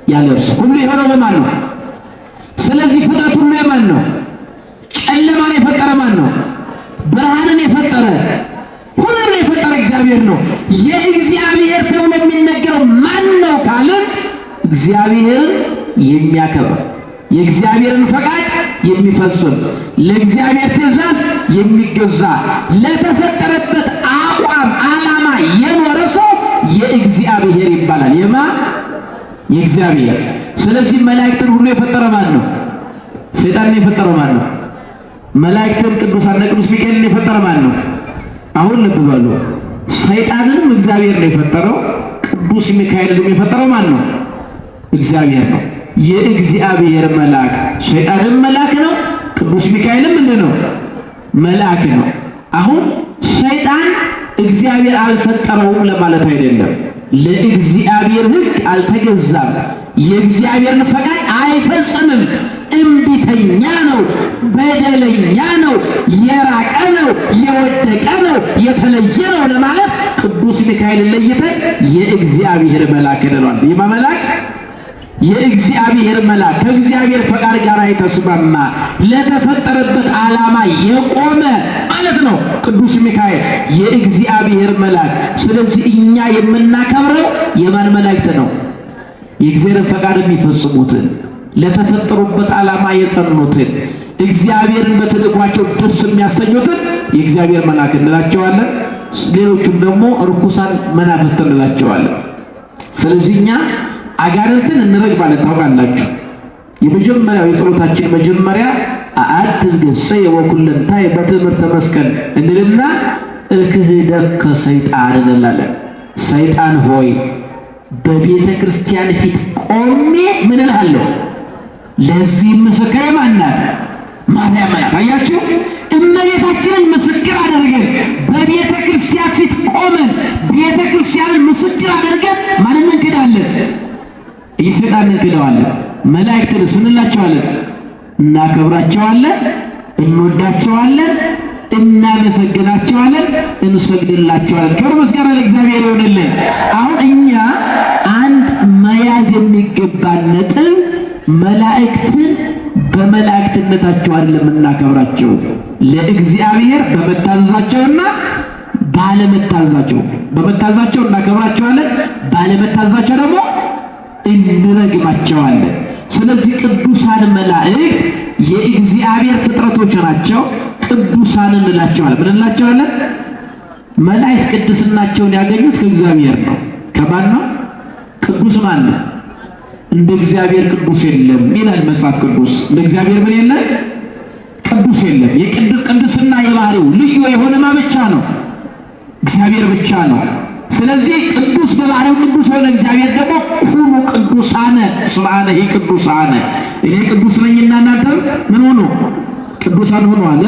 ያለ እርሱ። ሁሉ የሆነው በማን ነው? ስለዚህ ፍጥረት ሁሉ የማን ነው? ጨለማን የፈጠረ ማን ነው? ብርሃንን የፈጠረ ሁሉን የፈጠረ እግዚአብሔር ነው። የእግዚአብሔር ተብሎ የሚነገረው ማን ነው ካልን እግዚአብሔርን የሚያከብር የእግዚአብሔርን ፈቃድ የሚፈጽም ለእግዚአብሔር ትእዛዝ የሚገዛ ለተፈጠረበት አቋም ዓላማ የኖረ ሰው የእግዚአብሔር ይባላል። የእግዚአብሔር። ስለዚህ መላእክትን ሁሉ የፈጠረ ማን ነው? ሰይጣንን የፈጠረው ማን ነው? መላእክትን ቅዱሳን ቅዱስ ሚካኤልን የፈጠረ ማን ነው? አሁን ልብ በሉ። ሰይጣንንም እግዚአብሔር ነው የፈጠረው። ቅዱስ ሚካኤልንም የፈጠረው ማን ነው? እግዚአብሔር ነው። የእግዚአብሔር መልአክ ሰይጣንም መልአክ ነው። ቅዱስ ሚካኤልም ምንድን ነው? መልአክ ነው። አሁን ሰይጣን እግዚአብሔር አልፈጠረውም ለማለት አይደለም። ለእግዚአብሔር ሕግ አልተገዛም። የእግዚአብሔርን ፈቃድ አይፈጽምም። እምቢተኛ ነው፣ በደለኛ ነው፣ የራቀ ነው፣ የወደቀ ነው፣ የተለየ ነው ለማለት ቅዱስ ሚካኤልን ለይተን የእግዚአብሔር መልአክ እንለዋለን። ይህ መልአክ የእግዚአብሔር መልአክ ከእግዚአብሔር ፈቃድ ጋር የተስማማ ለተፈጠረበት ዓላማ የቆመ ማለት ነው። ቅዱስ ሚካኤል የእግዚአብሔር መልአክ። ስለዚህ እኛ የምናከብረው የማን መላእክት ነው? የእግዚአብሔር ፈቃድ የሚፈጽሙትን ለተፈጠሩበት ዓላማ የጸኑትን እግዚአብሔርን በተልእኳቸው ደስ የሚያሰኙትን የእግዚአብሔር መልአክ እንላቸዋለን። ሌሎቹም ደግሞ ርኩሳን መናፍስት እንላቸዋለን። ስለዚህ እኛ አጋንንትን እንረግማለን። ታውቃላችሁ፣ የመጀመሪያው የጸሎታችን መጀመሪያ አአትም ገሰየ ወኩለንታየ በትምህርተ መስቀል እንልና እክህደከ ሰይጣን እንላለን። ሰይጣን ሆይ በቤተ ክርስቲያን ፊት ቆሜ ምን እልሃለሁ? ለዚህ ምስክር ማን ናት? ማርያም ናት። አያችሁ፣ እመቤታችንን ምስክር አድርገን በቤተ ክርስቲያን ፊት ቆመን ቤተ ክርስቲያንን ምስክር አድርገን ማንን እንክዳለን? ሰይጣንን እንክደዋለን። መላእክትን ስንላቸዋለን፣ እናከብራቸዋለን፣ እንወዳቸዋለን፣ እናመሰግናቸዋለን፣ እንሰግድላቸዋለን። ክብር ምስጋና ለእግዚአብሔር ይሁንልን። አሁን እኛ አንድ መያዝ የሚገባን ነጥብ መላእክትን በመላእክትነታቸው አይደለም እናከብራቸው፣ ለእግዚአብሔር በመታዘዛቸውና ባለመታዘዛቸው። በመታዘዛቸው እናከብራቸዋለን፣ ባለመታዘዛቸው ደግሞ እንረግማቸዋለን። ስለዚህ ቅዱሳን መላእክት የእግዚአብሔር ፍጥረቶች ናቸው። ቅዱሳን እንላቸዋለን። ምን እንላቸዋለን? መላእክት ቅድስናቸውን ያገኙት ከእግዚአብሔር ነው። ከማን ነው? ቅዱስ ማን ነው? እንደ እግዚአብሔር ቅዱስ የለም ይላል መጽሐፍ ቅዱስ። እንደ እግዚአብሔር ምን የለም? ቅዱስ የለም። ቅድስና የባህሪው ልዩ የሆነማ ብቻ ነው፣ እግዚአብሔር ብቻ ነው። ስለዚህ ቅዱስ በባህሪው ቅዱስ ሆነ እግዚአብሔር ደግሞ ኩኑ ቅዱሳነ ስብሐነ ቅዱሳነ፣ እኔ ቅዱስ ነኝና እናንተ ምን ሆኑ? ቅዱሳን ሆኑ አለ።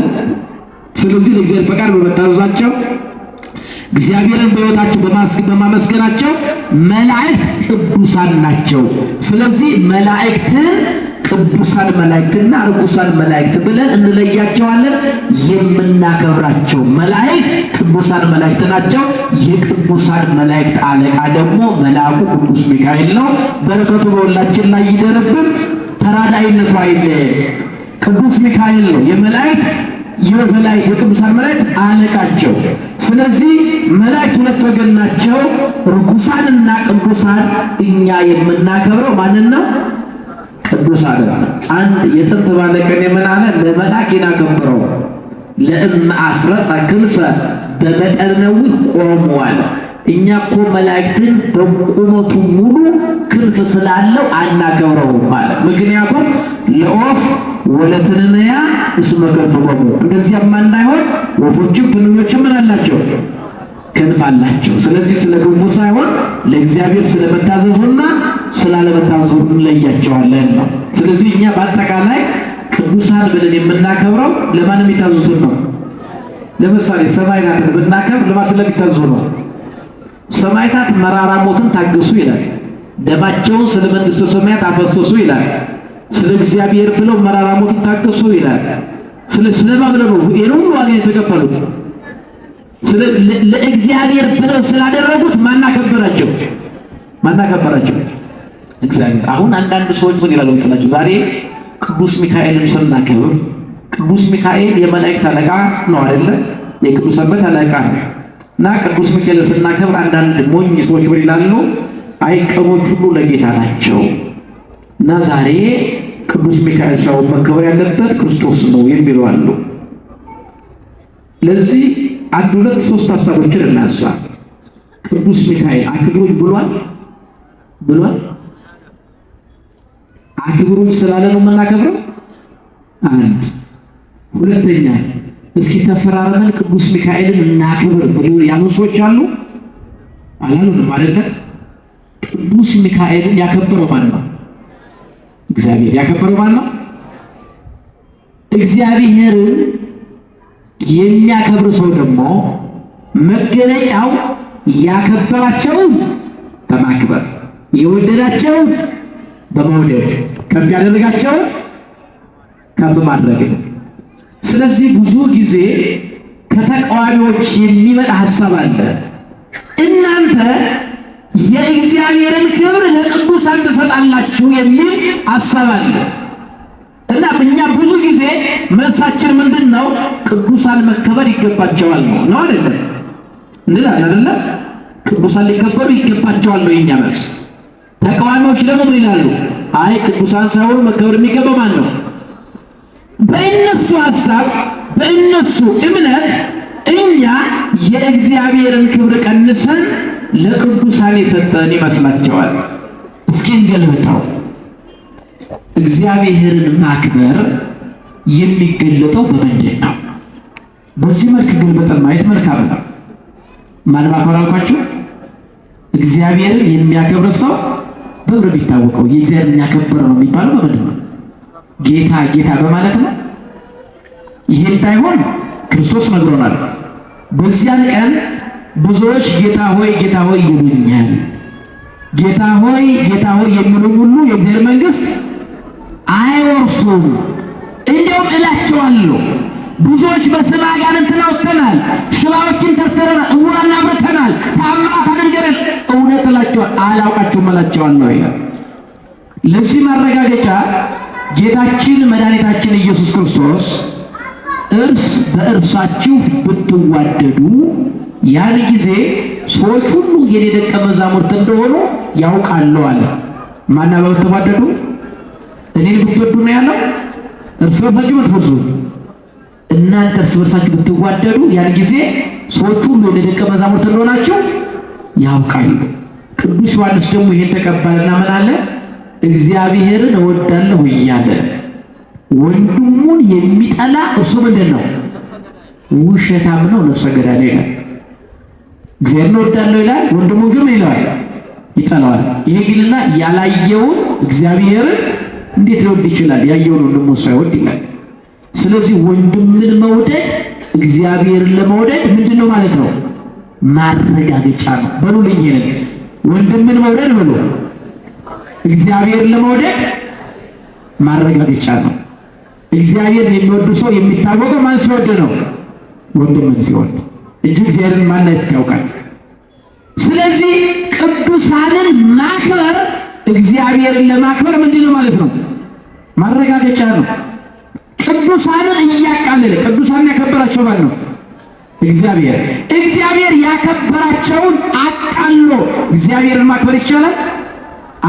ስለዚህ ለእግዚአብሔር ፈቃድ በመታዘዛቸው እግዚአብሔርን በሕይወታቸው በማመስገናቸው መላእክት ቅዱሳን ናቸው። ስለዚህ መላእክትን ቅዱሳን መላእክትና ርኩሳን መላእክት ብለን እንለያቸዋለን። የምናከብራቸው መላእክት ቅዱሳን መላእክት ናቸው። የቅዱሳን መላእክት አለቃ ደግሞ መልአኩ ቅዱስ ሚካኤል ነው። በረከቱ በሁላችን ላይ ይደርብን፣ ተራዳኢነቱ አይለየን። ቅዱስ ሚካኤል ነው የመላእክት የቅዱሳን መላእክት አለቃቸው። ስለዚህ መላእክት ሁለት ወገን ናቸው፣ ርኩሳንና ቅዱሳን። እኛ የምናከብረው ማንን ነው? ቅዱሳን ነው። አንድ የጥንት ባለቀን ምን አለ? ለመልአክ ይናከብረው ለእም አስረጸ ክንፈ በመጠነው ቆሙ አለ። እኛ እኮ መላእክትን በቁመቱ ሙሉ ክንፍ ስላለው አናከብረውም ማለት። ምክንያቱም ለወፍ ወለትንያ እስመ ክንፎሙ እንደዚያማ እንዳይሆን ወፎችም ትንኞችም ምን አላቸው? ክንፍ አላቸው። ስለዚህ ስለ ክንፉ ሳይሆን ለእግዚአብሔር ስለመታዘዙና ስላለመታዘዙ እንለያቸዋለን ነው። ስለዚህ እኛ በአጠቃላይ ቅዱሳን ብለን የምናከብረው ለማንም የሚታዘዙት ነው። ለምሳሌ ሰማዕታትን ብናከብር ለማን ስለሚታዘዙ ነው? ሰማዕታት መራራ ሞትን ታገሱ ይላል። ደማቸውን ስለ መንግሥተ ሰማያት አፈሰሱ ይላል። ስለ እግዚአብሔር ብለው መራራ ሞትን ታገሱ ይላል። ስለማን ብለው ነው ይሄን ሁሉ ዋጋ የተቀበሉት? ለእግዚአብሔር ብለው ስላደረጉት ማናከበራቸው? እግዚአብሔር። አሁን አንዳንድ ሰዎች ምን ይላሉ መሰላችሁ? ዛሬ ቅዱስ ሚካኤልን ስናከብር ቅዱስ ሚካኤል የመላእክት አለቃ ነው አይደለ? የቅዱሳን አለቃ ነው። እና ቅዱስ ሚካኤልን ስናከብር አንዳንድ ሞኝ ሰዎች ምን ይላሉ? አይ ቀኖች ሁሉ ለጌታ ናቸው እና ዛሬ ቅዱስ ሚካኤል ሳይሆን መከበር ያለበት ክርስቶስ ነው የሚሉ አሉ። ለዚህ አንድ ሁለት ሶስት ሐሳቦችን እናንሳ። ቅዱስ ሚካኤል አክብሩኝ ብሏል? አክብሩኝ ስላለ ነው የምናከብረው? አንድ ሁለተኛ፣ እስኪ ተፈራረመን ቅዱስ ሚካኤልን እናክብር ብሎ ያሉ ሰዎች አሉ አላሉም? አይደለ? ቅዱስ ሚካኤልን ያከበረው ማን ነው? እግዚአብሔር። ያከበረው ማን ነው? እግዚአብሔርን የሚያከብር ሰው ደግሞ መገለጫው ያከበራቸውን በማክበር የወደዳቸውን በመውደድ ከፍ ያደረጋቸውን ከፍ ማድረግ ነው። ስለዚህ ብዙ ጊዜ ከተቃዋሚዎች የሚመጣ ሐሳብ አለ። እናንተ የእግዚአብሔርን ክብር ለቅዱሳን ትሰጣላችሁ የሚል ሐሳብ አለ እና እኛ ብዙ ጊዜ መልሳችን ምንድን ነው? ቅዱሳን መከበር ይገባቸዋል ነው አይደለም? እንላለን አይደለም? ቅዱሳን ሊከበሩ ይገባቸዋል ነው የኛ መልስ። ተቃዋሚዎች ደግሞ ምን ይላሉ? አይ ቅዱሳን ሳይሆኑ መከበር የሚገባው ማን ነው? በእነሱ ሐሳብ በእነሱ እምነት እኛ የእግዚአብሔርን ክብር ቀንሰን ለቅዱሳን የሰጠን ይመስላቸዋል። እስኪ እንገልብጠው። እግዚአብሔርን ማክበር የሚገለጠው በምንድን ነው? በዚህ መልክ ገልበጠን ማየት መልካም ነው። ማን ማክበር አልኳችሁ? እግዚአብሔርን የሚያከብር ሰው በምን ቢታወቀው? የእግዚአብሔርን ያከበረ ነው የሚባለው በምንድን ነው? ጌታ በማለት ነው። ይሄ እንዳይሆን ክርስቶስ ነግሮናል። በዚያን ቀን ብዙዎች ጌታ ሆይ ይሉኛል። ጌታ ሆይ የሚሉኝ ሁሉ የእግዚአብሔር መንግሥት አይወርሱም። እንዲያውም እላቸዋለሁ ብዙዎች በስመ አጋንንትን አውጥተናል፣ ሽባዎችን ተርትረናል፣ ዕውራንን አብርተናል፣ ተአምራት አድርገናል፣ እውነት እላቸዋለሁ አላውቃችሁም እላቸዋለሁ ይላል። ለዚህ ማረጋገጫ ጌታችን መድኃኒታችን ኢየሱስ ክርስቶስ እርስ በእርሳችሁ ብትዋደዱ ያን ጊዜ ሰዎች ሁሉ የኔ ደቀ መዛሙርት እንደሆኑ ያውቃሉ አለ። ማና ብትዋደዱ? እኔን ብትወዱ ነው ያለው። እርስ በርሳችሁ ብትወዱ፣ እናንተ እርስ በርሳችሁ ብትዋደዱ ያን ጊዜ ሰዎች ሁሉ የኔ ደቀ መዛሙርት እንደሆናችሁ ያውቃሉ። ቅዱስ ዮሐንስ ደግሞ ይሄን ተቀበለና ምን አለ? እግዚአብሔርን እወዳለሁ እያለ ወንድሙን የሚጠላ እርሱ ምንድን ነው? ውሸታም ነው፣ ነፍሰ ገዳይ ነው ይላል። እግዚአብሔርን እወዳለሁ ይላል፣ ወንድሙን ግን ይለዋል፣ ይጠላዋል። ይሄ ግልና ያላየውን እግዚአብሔርን እንዴት ሊወድ ይችላል? ያየውን ወንድሙን ሳይወድ ይላል። ስለዚህ ወንድምን መውደድ እግዚአብሔርን ለመውደድ ምንድን ነው ማለት ነው? ማረጋገጫ ነው። በሉልኝ ይሄን ወንድምን መውደድ በሉ እግዚአብሔርን ለመውደድ ማረጋገጫ ነው። እግዚአብሔርን የሚወዱ ሰው የሚታወቀው ማን ሲወድ ነው? ወንድምን ሲወድ እንጂ እግዚአብሔርን ማን ያውቃል? ስለዚህ ቅዱሳንን ማክበር እግዚአብሔርን ለማክበር ምንድን ነው ማለት ነው? ማረጋገጫ ነው። ቅዱሳንን እያቃለለ ቅዱሳንን ያከበራቸው ማለት ነው እግዚአብሔር። እግዚአብሔር ያከበራቸውን አቃሎ እግዚአብሔርን ማክበር ይቻላል?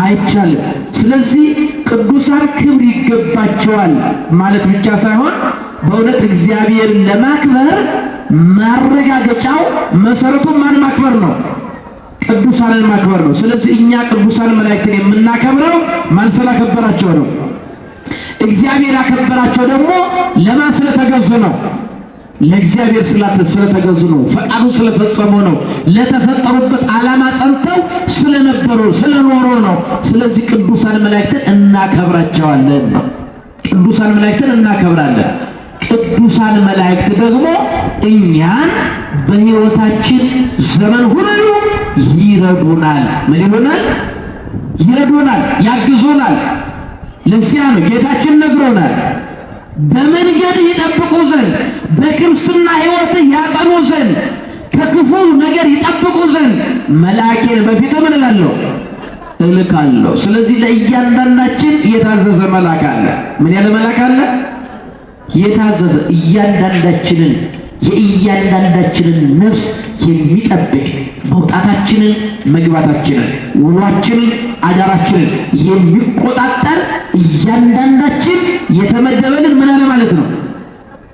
አይቻልም። ስለዚህ ቅዱሳን ክብር ይገባቸዋል ማለት ብቻ ሳይሆን በእውነት እግዚአብሔርን ለማክበር ማረጋገጫው መሰረቱ ማን ማክበር ነው? ቅዱሳንን ማክበር ነው። ስለዚህ እኛ ቅዱሳን መላእክትን የምናከብረው ማን ስላከበራቸው ነው? እግዚአብሔር ያከበራቸው ደግሞ ለማን ስለተገዙ ነው? ለእግዚአብሔር ስለተገዙ ነው። ፈቃዱ ስለፈጸሙ ነው። ለተፈጠሩበት ዓላማ ጸንተው ስለነበሩ ስለኖሩ ነው። ስለዚህ ቅዱሳን መላእክትን እናከብራቸዋለን። ቅዱሳን መላእክትን እናከብራለን። ቅዱሳን መላእክት ደግሞ እኛን በሕይወታችን ዘመን ሁሉ ይረዱናል። ምን ይሉናል? ይረዱናል፣ ያግዙናል። ለዚያ ነው ጌታችን ነግሮናል። በመንገድ ይጠብቁ ዘንድ በክርስትና ሕይወት ያጸኑ ዘንድ ከክፉ ነገር ይጠብቁ ዘንድ መልአኬን በፊት ምን እላለሁ? እልካለሁ። ስለዚህ ለእያንዳንዳችን የታዘዘ መልአክ አለ። ምን ያለ መልአክ አለ? የታዘዘ እያንዳንዳችንን የእያንዳንዳችንን ነፍስ የሚጠብቅ መውጣታችንን መግባታችንን ውሏችንን አዳራችንን የሚቆጣጠር እያንዳንዳችን የተመደበልን ምን አለ ማለት ነው?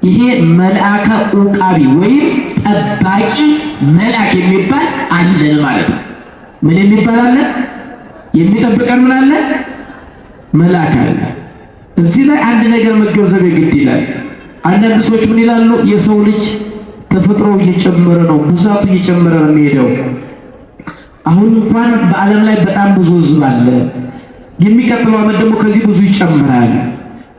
ይሄ መልአከ ዑቃቢ ወይም ጠባቂ መልአክ የሚባል አለን ማለት ነው። ምን የሚባል አለ? የሚጠብቀን ምን አለ? መልአክ አለ። እዚህ ላይ አንድ ነገር መገንዘብ ግድ ይላል። አንዳንድ ሰዎች ምን ይላሉ? የሰው ልጅ ተፈጥሮ እየጨመረ ነው፣ ብዛቱ እየጨመረ ነው የሚሄደው። አሁን እንኳን በዓለም ላይ በጣም ብዙ ሕዝብ አለ። የሚቀጥለው ዓመት ደግሞ ከዚህ ብዙ ይጨምራል።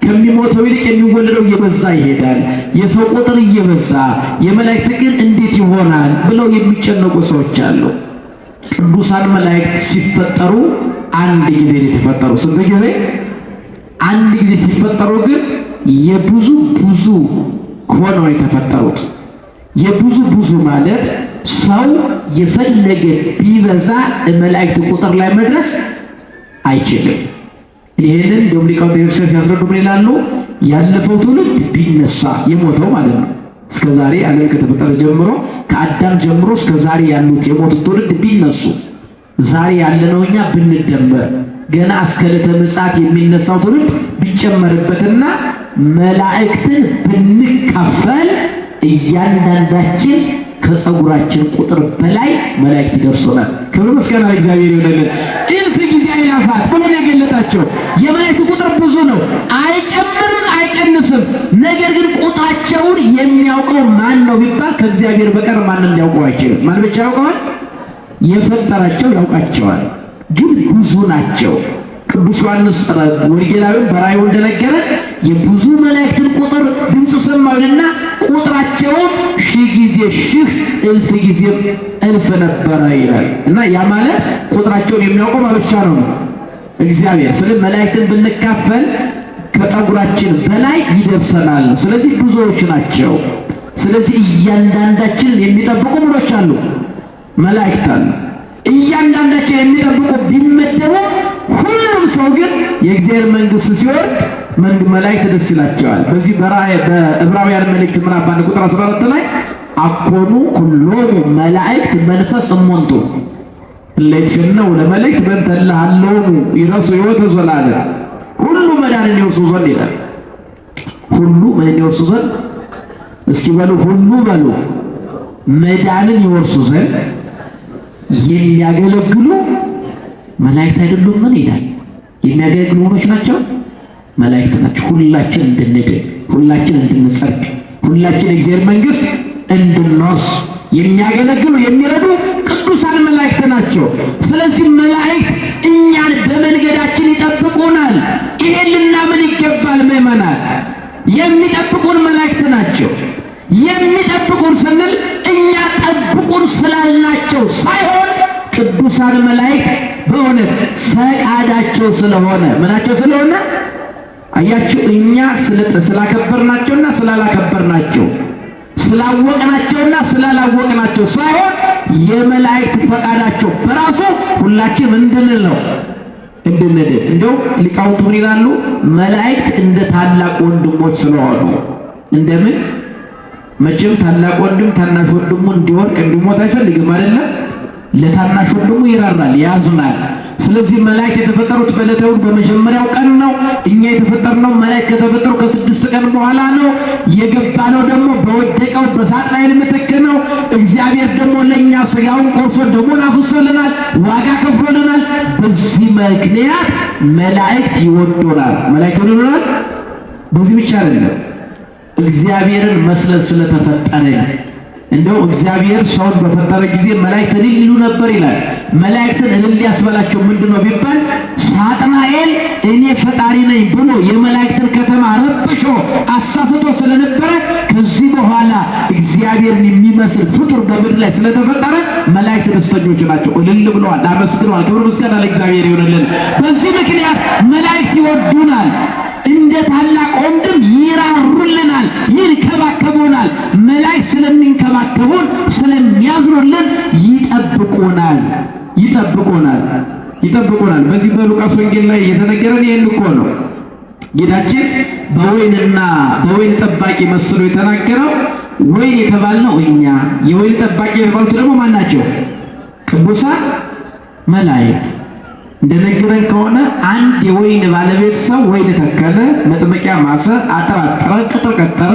ከሚሞተው ይልቅ የሚወለደው እየበዛ ይሄዳል። የሰው ቁጥር እየበዛ የመላእክት ግን እንዴት ይሆናል ብለው የሚጨነቁ ሰዎች አሉ። ቅዱሳን መላእክት ሲፈጠሩ አንድ ጊዜ ነው የተፈጠሩ። ስንት ጊዜ? አንድ ጊዜ ሲፈጠሩ ግን የብዙ ብዙ ሆነው የተፈጠሩት። የብዙ ብዙ ማለት ሰው የፈለገ ቢበዛ መላእክት ቁጥር ላይ መድረስ አይችልም። ይሄንን እንደውም ሊቃውንተ ቤተክርስቲያን ሲያስረዱ ምን ይላሉ? ያለፈው ትውልድ ቢነሳ የሞተው ማለት ነው። እስከ ዛሬ ዓለም ከተፈጠረ ጀምሮ ከአዳም ጀምሮ እስከ ዛሬ ያሉት የሞቱት ትውልድ ቢነሱ ዛሬ ያለነው እኛ ብንደመር ገና እስከ ዕለተ ምጽአት የሚነሳው ትውልድ ቢጨመርበትና መላእክትን ብንካፈል እያንዳንዳችን ከፀጉራችን ቁጥር በላይ መላእክት ደርሶናል። ክብር ምስጋና ለእግዚአብሔር ይሁንልን። እልፍ ጊዜ አእላፋት ብሎ የገለጣቸው የመላእክት ቁጥር ብዙ ነው፣ አይጨምርም አይቀንስም። ነገር ግን ቁጥራቸውን የሚያውቀው ማን ነው ቢባል ከእግዚአብሔር በቀር ማንም ሊያውቀው አይችልም። ማን ብቻ ያውቀዋል? የፈጠራቸው ያውቃቸዋል። ግን ብዙ ናቸው። ቅዱስ ዮሐንስ ወንጌላዊ በራእዩ እንደነገረ የብዙ መላእክትን ቁጥር ድምፅ ሰማሁና ቁጥራቸውም 1000 ጊዜ 1000 እልፍ ጊዜ እልፍ ነበረ ይላል። እና ያ ማለት ቁጥራቸውን የሚያውቀው ብቻ ነው እግዚአብሔር። ስለዚህ መላእክትን ብንካፈል ከፀጉራችን በላይ ይደርሰናል። ስለዚህ ብዙዎች ናቸው። ስለዚህ እያንዳንዳችንን የሚጠብቁ ምኖች አሉ? መላእክት አሉ። እያንዳንዳቸው የሚጠብቁ ቢመደቡ ሁሉም ሰው ግን የእግዚአብሔር መንግሥት ሲወርድ መላእክት ደስ ይላቸዋል። በዚህ በዕብራውያን መልእክት ምዕራፍ 1 ቁጥር 14 ላይ አኮኑ ኩሎሙ መላእክት መንፈስ እሞንቱ ለይትፈነው ለመላእክት በእንተ እልሃለሙ ይረሱ ሕይወተ ዘላለም ሁሉ መዳንን ይወርሱ ዘንድ ይላል። ሁሉ ምን ይወርሱ ዘንድ? እስኪ በሉ ሁሉ በሉ። መዳንን ይወርሱ ዘንድ የሚያገለግሉ መላእክት አይደሉም? ምን ይላል? የሚያገለግሉ ምኖች ናቸው? መላእክት ናቸው። ሁላችን እንድንድን፣ ሁላችን እንድንጸድቅ፣ ሁላችን የእግዚአብሔር መንግሥት እንድንወርስ የሚያገለግሉ የሚረዱ ቅዱሳን መላእክት ናቸው። ስለዚህ መላእክት እኛን በመንገዳችን ይጠብቁናል። ይሄን ልናምን ይገባል ምእመናን። የሚጠብቁን መላእክት ናቸው። የሚጠብቁን ስንል እኛ ጠብቁን ስላልናቸው ሳይሆን ቅዱሳን መላእክት በእውነት ፈቃዳቸው ስለሆነ ምናቸው ስለሆነ አያችሁ፣ እኛ ስላከበርናቸውና ስላላከበርናቸው ስላወቅናቸውና ስላላወቅናቸው ሳይሆን የመላእክት ፈቃዳቸው በራሱ ሁላችን እንድንል ነው እንድንድን። እንደው ሊቃውንቱ ምን ይላሉ? መላእክት እንደ ታላቅ ወንድሞች ስለሆኑ እንደምን መቼም ታላቅ ወንድም ታናሽ ወንድሙ እንዲወርቅ እንዲሞት አይፈልግም አይደለም? ለታናሽ ወንድሙ ይራራል፣ ያዝናል። ስለዚህ መላእክት የተፈጠሩት በዕለተ እሑድ በመጀመሪያው ቀን ነው። እኛ የተፈጠርነው መላእክት ከተፈጠሩ ከ6 ቀን በኋላ ነው። የገባነው ደግሞ በወደቀው ያለቀው በሳጥናኤል ምትክ ነው። እግዚአብሔር ደግሞ ለእኛ ሥጋውን ቆርሶ ደሙን አፍስሶልናል፣ ዋጋ ከፍሎልናል። በዚህ ምክንያት መላእክት ይወዱናል። መላእክት ይወዱናል። በዚህ ብቻ አይደለም፣ እግዚአብሔርን መስለን ስለተፈጠረ እንደው እግዚአብሔር ሰውን በፈጠረ ጊዜ መላእክት እልል ይሉ ነበር ይላል። መላእክትን እልል ያስበላቸው ምንድነው ቢባል ሳጥናኤል እኔ ፈጣሪ ነኝ ብሎ የመላእክትን ከተማ ረብሾ አሳስቶ ስለነበረ ከዚህ በኋላ እግዚአብሔርን የሚመስል ፍጡር በምድር ላይ ስለተፈጠረ መላእክት ደስተኞች ናቸው፣ እልል ብለዋል፣ አመስግነዋል። ክብር ምስጋና ለእግዚአብሔር ይሁንልን። በዚህ ምክንያት መላእክት ይወዱናል፣ እንደ ታላቅ ወንድም ይራሩልናል፣ ይንከባከቡናል። መላእክት ስለሚንከባከቡን ስለሚያዝኑልን ይጠብቁናል። በዚህ በሉቃስ ወንጌል ላይ የተነገረን ይህን እኮ ነው። ጌታችን በወይን ጠባቂ መስሎ የተናገረው ወይን የተባልነው እኛ፣ የወይን ጠባቂ የተባሉት ደግሞ ማን ናቸው? ቅዱሳን መላእክት። እንደነገረን ከሆነ አንድ የወይን ባለቤት ሰው ወይን ተከለ፣ መጥመቂያ ማሰ፣ አጠራጠረ፣ ቅጥር ቀጠረ፣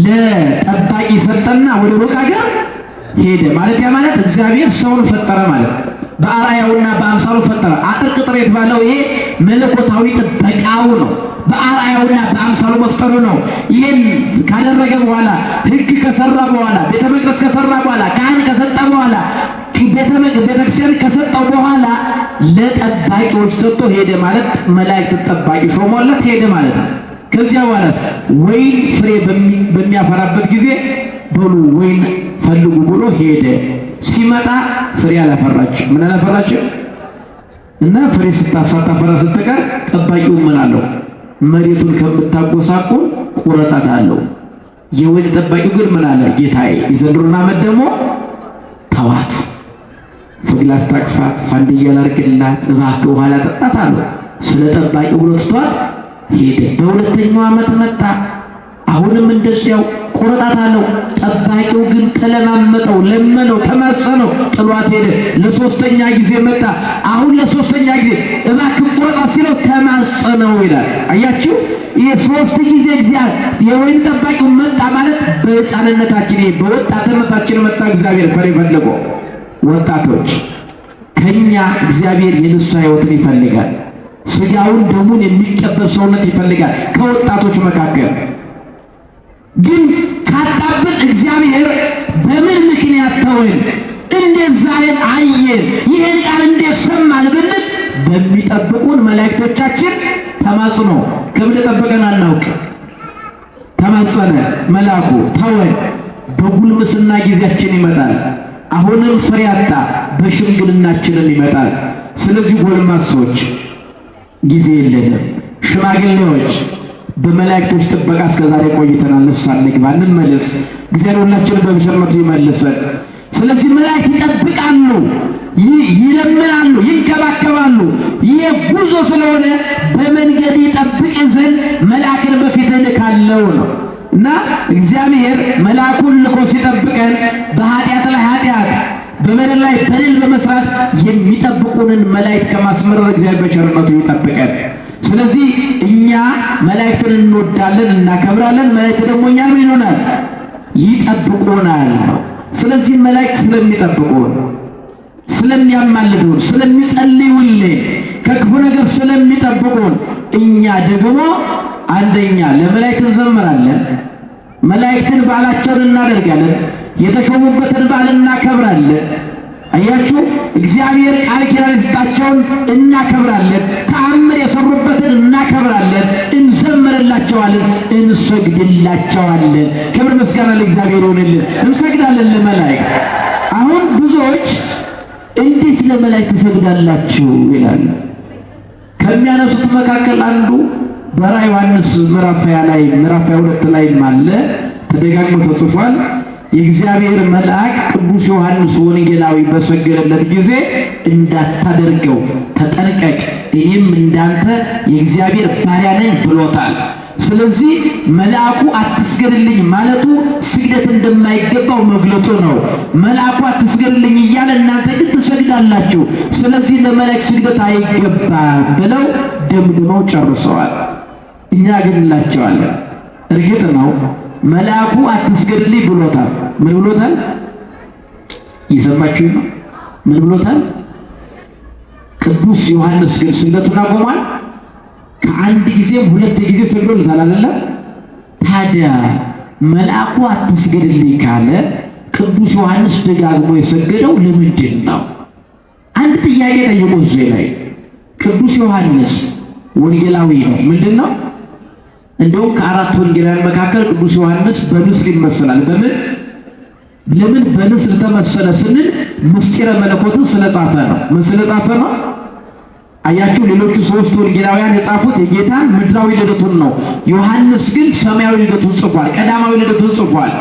ለጠባቂ ሰጠና ወደ ሩቅ አገር ሄደ ማለት ያ ማለት እግዚአብሔር ሰውን ፈጠረ ማለት በአርአያውና በአምሳሉ ፈጠረ። አጥር ቅጥር የተባለው ይሄ መለኮታዊ ጥበቃው ነው። በአርአያውና በአምሳሉ መፍጠሩ ነው። ይህን ካደረገ በኋላ ሕግ ከሰራ በኋላ ቤተ መቅደስ ከሰራ በኋላ ካህን ከሰጠ በኋላ ቤተክርስቲያን ከሰጠው በኋላ ለጠባቂዎች ሰጥቶ ሄደ ማለት መላእክት ጠባቂ ሾሞለት ሄደ ማለት ነው። ከዚያ በኋላስ ወይን ፍሬ በሚያፈራበት ጊዜ በሉ ወይን ፈልጉ ብሎ ሄደ። ሲመጣ ፍሬ አላፈራችም። ምን አላፈራችም? እና ፍሬ ሳታፈራ ስትቀር ጠባቂው ምን አለው? መሬቱን ከምታጎሳቁል ቁረጣት አለው። የወይን ጠባቂው ግን ምን አለ? ጌታዬ የዘንድሮን ዓመት ደግሞ ተዋት፣ ፍግላስ ታቅፋት፣ ፋንድያ ላርግላት፣ እባክህ ውሃ ላጠጣት አለው። ስለ ጠባቂው ብሎ ትቷት ሄደ። በሁለተኛው ዓመት መጣ። አሁንም እንደዚያው ቁረጣት አለው። ጠባቂው ግን ተለማመጠው፣ ለመነው፣ ተማጸነው፣ ጥሏት ሄደ። ለሶስተኛ ጊዜ መጣ። አሁን ለሶስተኛ ጊዜ እባክህ ቁረጣት ሲለው ተማጸነው ይላል። አያችሁ፣ የሶስት ጊዜ እግዚአብሔር የወይን ጠባቂው መጣ ማለት በሕፃንነታችን በወጣትነታችን መጣ። እግዚአብሔር ፍሬ ፈልጎ ወጣቶች ከኛ እግዚአብሔር የንስሐ ሕይወትን ይፈልጋል። ሥጋውን ደሙን የሚቀበል ሰውነት ይፈልጋል ከወጣቶች መካከል። ግን ካጣብን እግዚአብሔር በምን ምክንያት ተወን? እንዴት ዛሬን አየን? ይሄን ቃል እንዴት ሰማን ብንል በሚጠብቁን መላእክቶቻችን ተማጽኖ ከምን ጠበቀን አናውቅ። ተማጸነ መልአኩ ተወን። በጉልምስና ጊዜያችን ይመጣል። አሁንም ፍሬ አጣ፣ በሽምግልናችንም ይመጣል። ስለዚህ ጎልማሶች ጊዜ የለንም። ሽማግሌዎች በመላእክቶች ጥበቃ እስከዛሬ ቆይተናል። ንስሐ እንግባ፣ እንመለስ። እግዚአብሔር ሁላችንን በቸርነቱ ይመልሰን። ስለዚህ መላእክት ይጠብቃሉ፣ ይለምናሉ፣ ይንከባከባሉ። ይሄ ጉዞ ስለሆነ በመንገድ ይጠብቅን ዘንድ መልአክን በፊት እልካለሁ ነው እና እግዚአብሔር መልአኩን ልኮ ሲጠብቀን በኃጢአት ላይ ኃጢአት በበደል ላይ በደል በመስራት የሚጠብቁንን መላእክት ከማስመረር እግዚአብሔር በቸርነቱ ይጠብቀን። ስለዚህ እኛ መላእክትን እንወዳለን፣ እናከብራለን። መላእክት ደግሞ እኛን ምን ይሆናል? ይጠብቁናል ነው። ስለዚህ መላእክት ስለሚጠብቁን፣ ስለሚያማልዱን፣ ስለሚጸልዩልን፣ ከክፉ ነገር ስለሚጠብቁን እኛ ደግሞ አንደኛ ለመላእክት እንዘምራለን፣ መላእክትን በዓላቸውን እናደርጋለን፣ የተሾሙበትን በዓል እናከብራለን። አያችሁ፣ እግዚአብሔር ቃል ኪዳን የሰጣቸውን እናከብራለን፣ ተአምር የሰሩበትን እናከብራለን፣ እንዘምርላቸዋለን፣ እንሰግድላቸዋለን። ክብር ምስጋና ለእግዚአብሔር ይሁንልን። እንሰግዳለን ለመላእክት። አሁን ብዙዎች እንዴት ለመላእክት ትሰግዳላችሁ ይላሉ። ከሚያነሱት መካከል አንዱ በራዕየ ዮሐንስ ምዕራፍ 22 ላይ አለ፣ ተደጋግሞ ተጽፏል። የእግዚአብሔር መልአክ ቅዱስ ዮሐንስ ወንጌላዊ በሰገደለት ጊዜ እንዳታደርገው ተጠንቀቅ፣ እኔም እንዳንተ የእግዚአብሔር ባሪያ ነኝ ብሎታል። ስለዚህ መልአኩ አትስገድልኝ ማለቱ ስግደት እንደማይገባው መግለጡ ነው። መልአኩ አትስገድልኝ እያለ እናንተ ግን ትሰግዳላችሁ፣ ስለዚህ ለመላእክት ስግደት አይገባም ብለው ደምድመው ጨርሰዋል። እኛ ግን እንላቸዋለን፣ እርግጥ ነው መልአኩ አትስገድልኝ ብሎታል። ምን ብሎታል? እየሰማችሁ ነው? ምን ብሎታል? ቅዱስ ዮሐንስ ግን ስግደቱን አቆሟል። ከአንድ ጊዜም ሁለት ጊዜ ሰግዶለታል አይደለ? ታዲያ መልአኩ አትስገድልኝ ካለ ቅዱስ ዮሐንስ ደጋግሞ የሰገደው ለምንድን ነው? አንድ ጥያቄ ጠይቆ እዚህ ላይ ቅዱስ ዮሐንስ ወንጌላዊ ነው። ምንድን ነው? እንደውም ከአራት ወንጌላውያን መካከል ቅዱስ ዮሐንስ በንስር ይመሰላል። በምን ለምን በንስር ተመሰለ ስንል ምስጢረ መለኮትን ስለጻፈ ነው። ምን ስለጻፈ ነው? አያችሁ፣ ሌሎቹ ሶስት ወንጌላውያን የጻፉት የጌታን ምድራዊ ልደቱን ነው። ዮሐንስ ግን ሰማያዊ ልደቱን ጽፏል፣ ቀዳማዊ ልደቱን ጽፏል።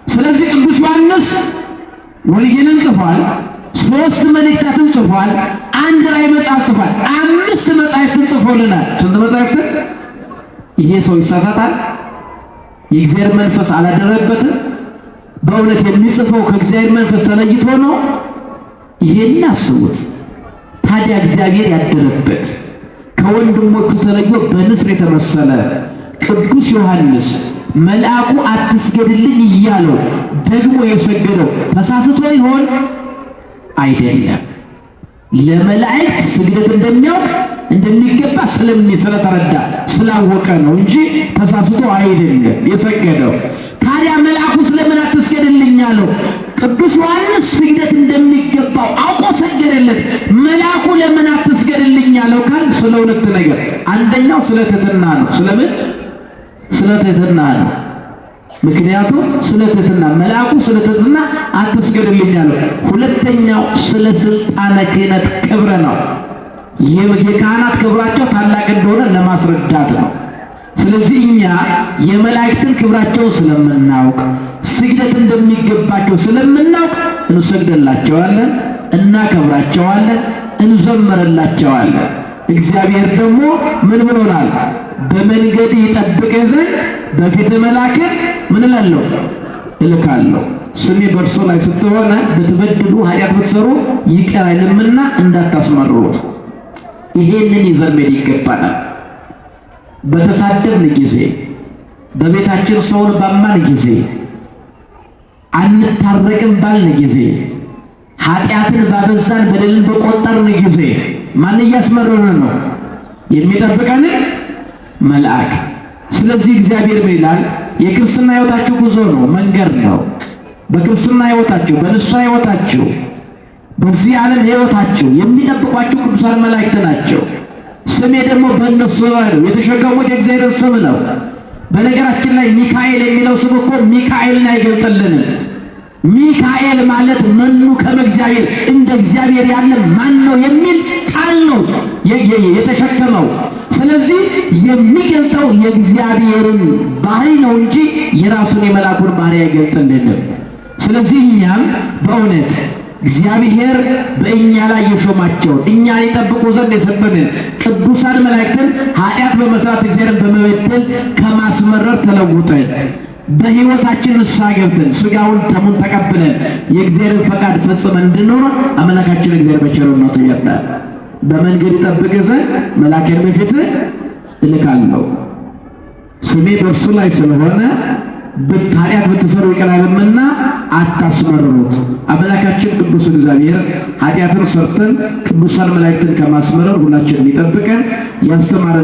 ስለዚህ ቅዱስ ዮሐንስ ወንጌልን ጽፏል፣ ሶስት መልእክታትን ጽፏል፣ አንድ ራዕይ መጽሐፍ ጽፏል፣ 5 መጻሕፍትን ጽፎልናል። ስንት መጻሕፍት? ይሄ ሰው ይሳሳታል? የእግዚአብሔር መንፈስ አላደረበትም? በእውነት የሚጽፈው ከእግዚአብሔር መንፈስ ተለይቶ ነው? ይሄን አስቡት። ታዲያ እግዚአብሔር ያደረበት ከወንድሞቹ ተለይቶ በንስር የተመሰለ ቅዱስ ዮሐንስ መልአኩ አትስገድልኝ እያለው ደግሞ የሰገደው ተሳስቶ ይሆን? አይደለም። ለመላእክት ስግደት እንደሚያውቅ እንደሚገባ ስለተረዳ ስላወቀ ነው እንጂ ተሳስቶ አይደለም የሰገደው። ታዲያ መልአኩ ስለምን አትስገድልኝ አለው? ቅዱስ ዮሐንስ ስግደት እንደሚገባው አውቆ ሰገደለት። መልአኩ ለምን አትስገድልኝ አለው ካል ስለ ሁለት ነገር፣ አንደኛው ስለ ትሕትና ነው። ስለምን? ስለ ትሕትና ነው። ምክንያቱም ስለ ትሕትና መልአኩ ስለ ትሕትና አትስገድልኝ አለው። ሁለተኛው ስለ ስልጣነ ክህነት ክብር ነው። የካህናት ክብራቸው ታላቅ እንደሆነ ለማስረዳት ነው። ስለዚህ እኛ የመላእክትን ክብራቸውን ስለምናውቅ ስግደት እንደሚገባቸው ስለምናውቅ እንሰግደላቸዋለን፣ እናከብራቸዋለን፣ እንዘምርላቸዋለን። እግዚአብሔር ደግሞ ምን ብሎናል? በመንገድ ይጠብቅህ ዘንድ በፊት መልአክን ምን እላለሁ? እልካለሁ። ስሜ በእርሱ ላይ ስትሆነ ብትበድሉ ኃጢአት ብትሰሩ ይቅር አይልምና እንዳታስመርሩት። ይሄንን ይዘን መሄድ ይገባናል። በተሳደብን ጊዜ፣ በቤታችን ሰውን ባማን ጊዜ፣ አንታረቅም ባልን ጊዜ፣ ኃጢአትን ባበዛን በደልን በቆጠርን ጊዜ ማን እያስመረረን ነው? የሚጠብቀን መልአክ። ስለዚህ እግዚአብሔር ይላል የክርስትና ሕይወታችሁ ጉዞ ነው፣ መንገድ ነው። በክርስትና ሕይወታችሁ፣ በንስሐ ሕይወታችሁ፣ በዚህ ዓለም ሕይወታችሁ የሚጠብቋችሁ ቅዱሳን መላእክት ናቸው። ስሜ ደግሞ በእነሱ ላይ ነው። የተሸከሙት የእግዚአብሔር ስም ነው። በነገራችን ላይ ሚካኤል የሚለው ስም እኮ ሚካኤልን አይገልጥልንም። ሚካኤል ማለት መኑ ከመ እግዚአብሔር፣ እንደ እግዚአብሔር ያለ ማን ነው የሚል ቃል ነው የተሸከመው። ስለዚህ የሚገልጠው የእግዚአብሔርን ባህሪ ነው እንጂ የራሱን የመልአኩን ባህሪ አይገልጥልንም። ስለዚህ እኛም በእውነት እግዚአብሔር በእኛ ላይ የሾማቸውን እኛን ይጠብቁ ዘንድ የሰጠንን ቅዱሳን መላእክትን ኃጢአት በመስራት እግዚአብሔርን በመበደል ከማስመረር ተለውጠን በሕይወታችን ንስሐ ገብተን ሥጋውን ደሙን ተቀብለን የእግዚአብሔርን ፈቃድ ፈጽመን እንድንኖር አምላካችን እግዚአብሔር በቸርነቱ ይርዳል። በመንገድ ይጠብቅህ ዘንድ መልአኬን በፊትህ እልካለሁ። ስሜ በእርሱ ላይ ስለሆነ ኃጢአት ብትሰሩ ይቅር አይልምና አታስመርሩት። አምላካችን ቅዱስ እግዚአብሔር ኃጢአትን ሰርተን ቅዱሳን መላእክትን ከማስመረር ሁላችንን ይጠብቀን ያስተማረን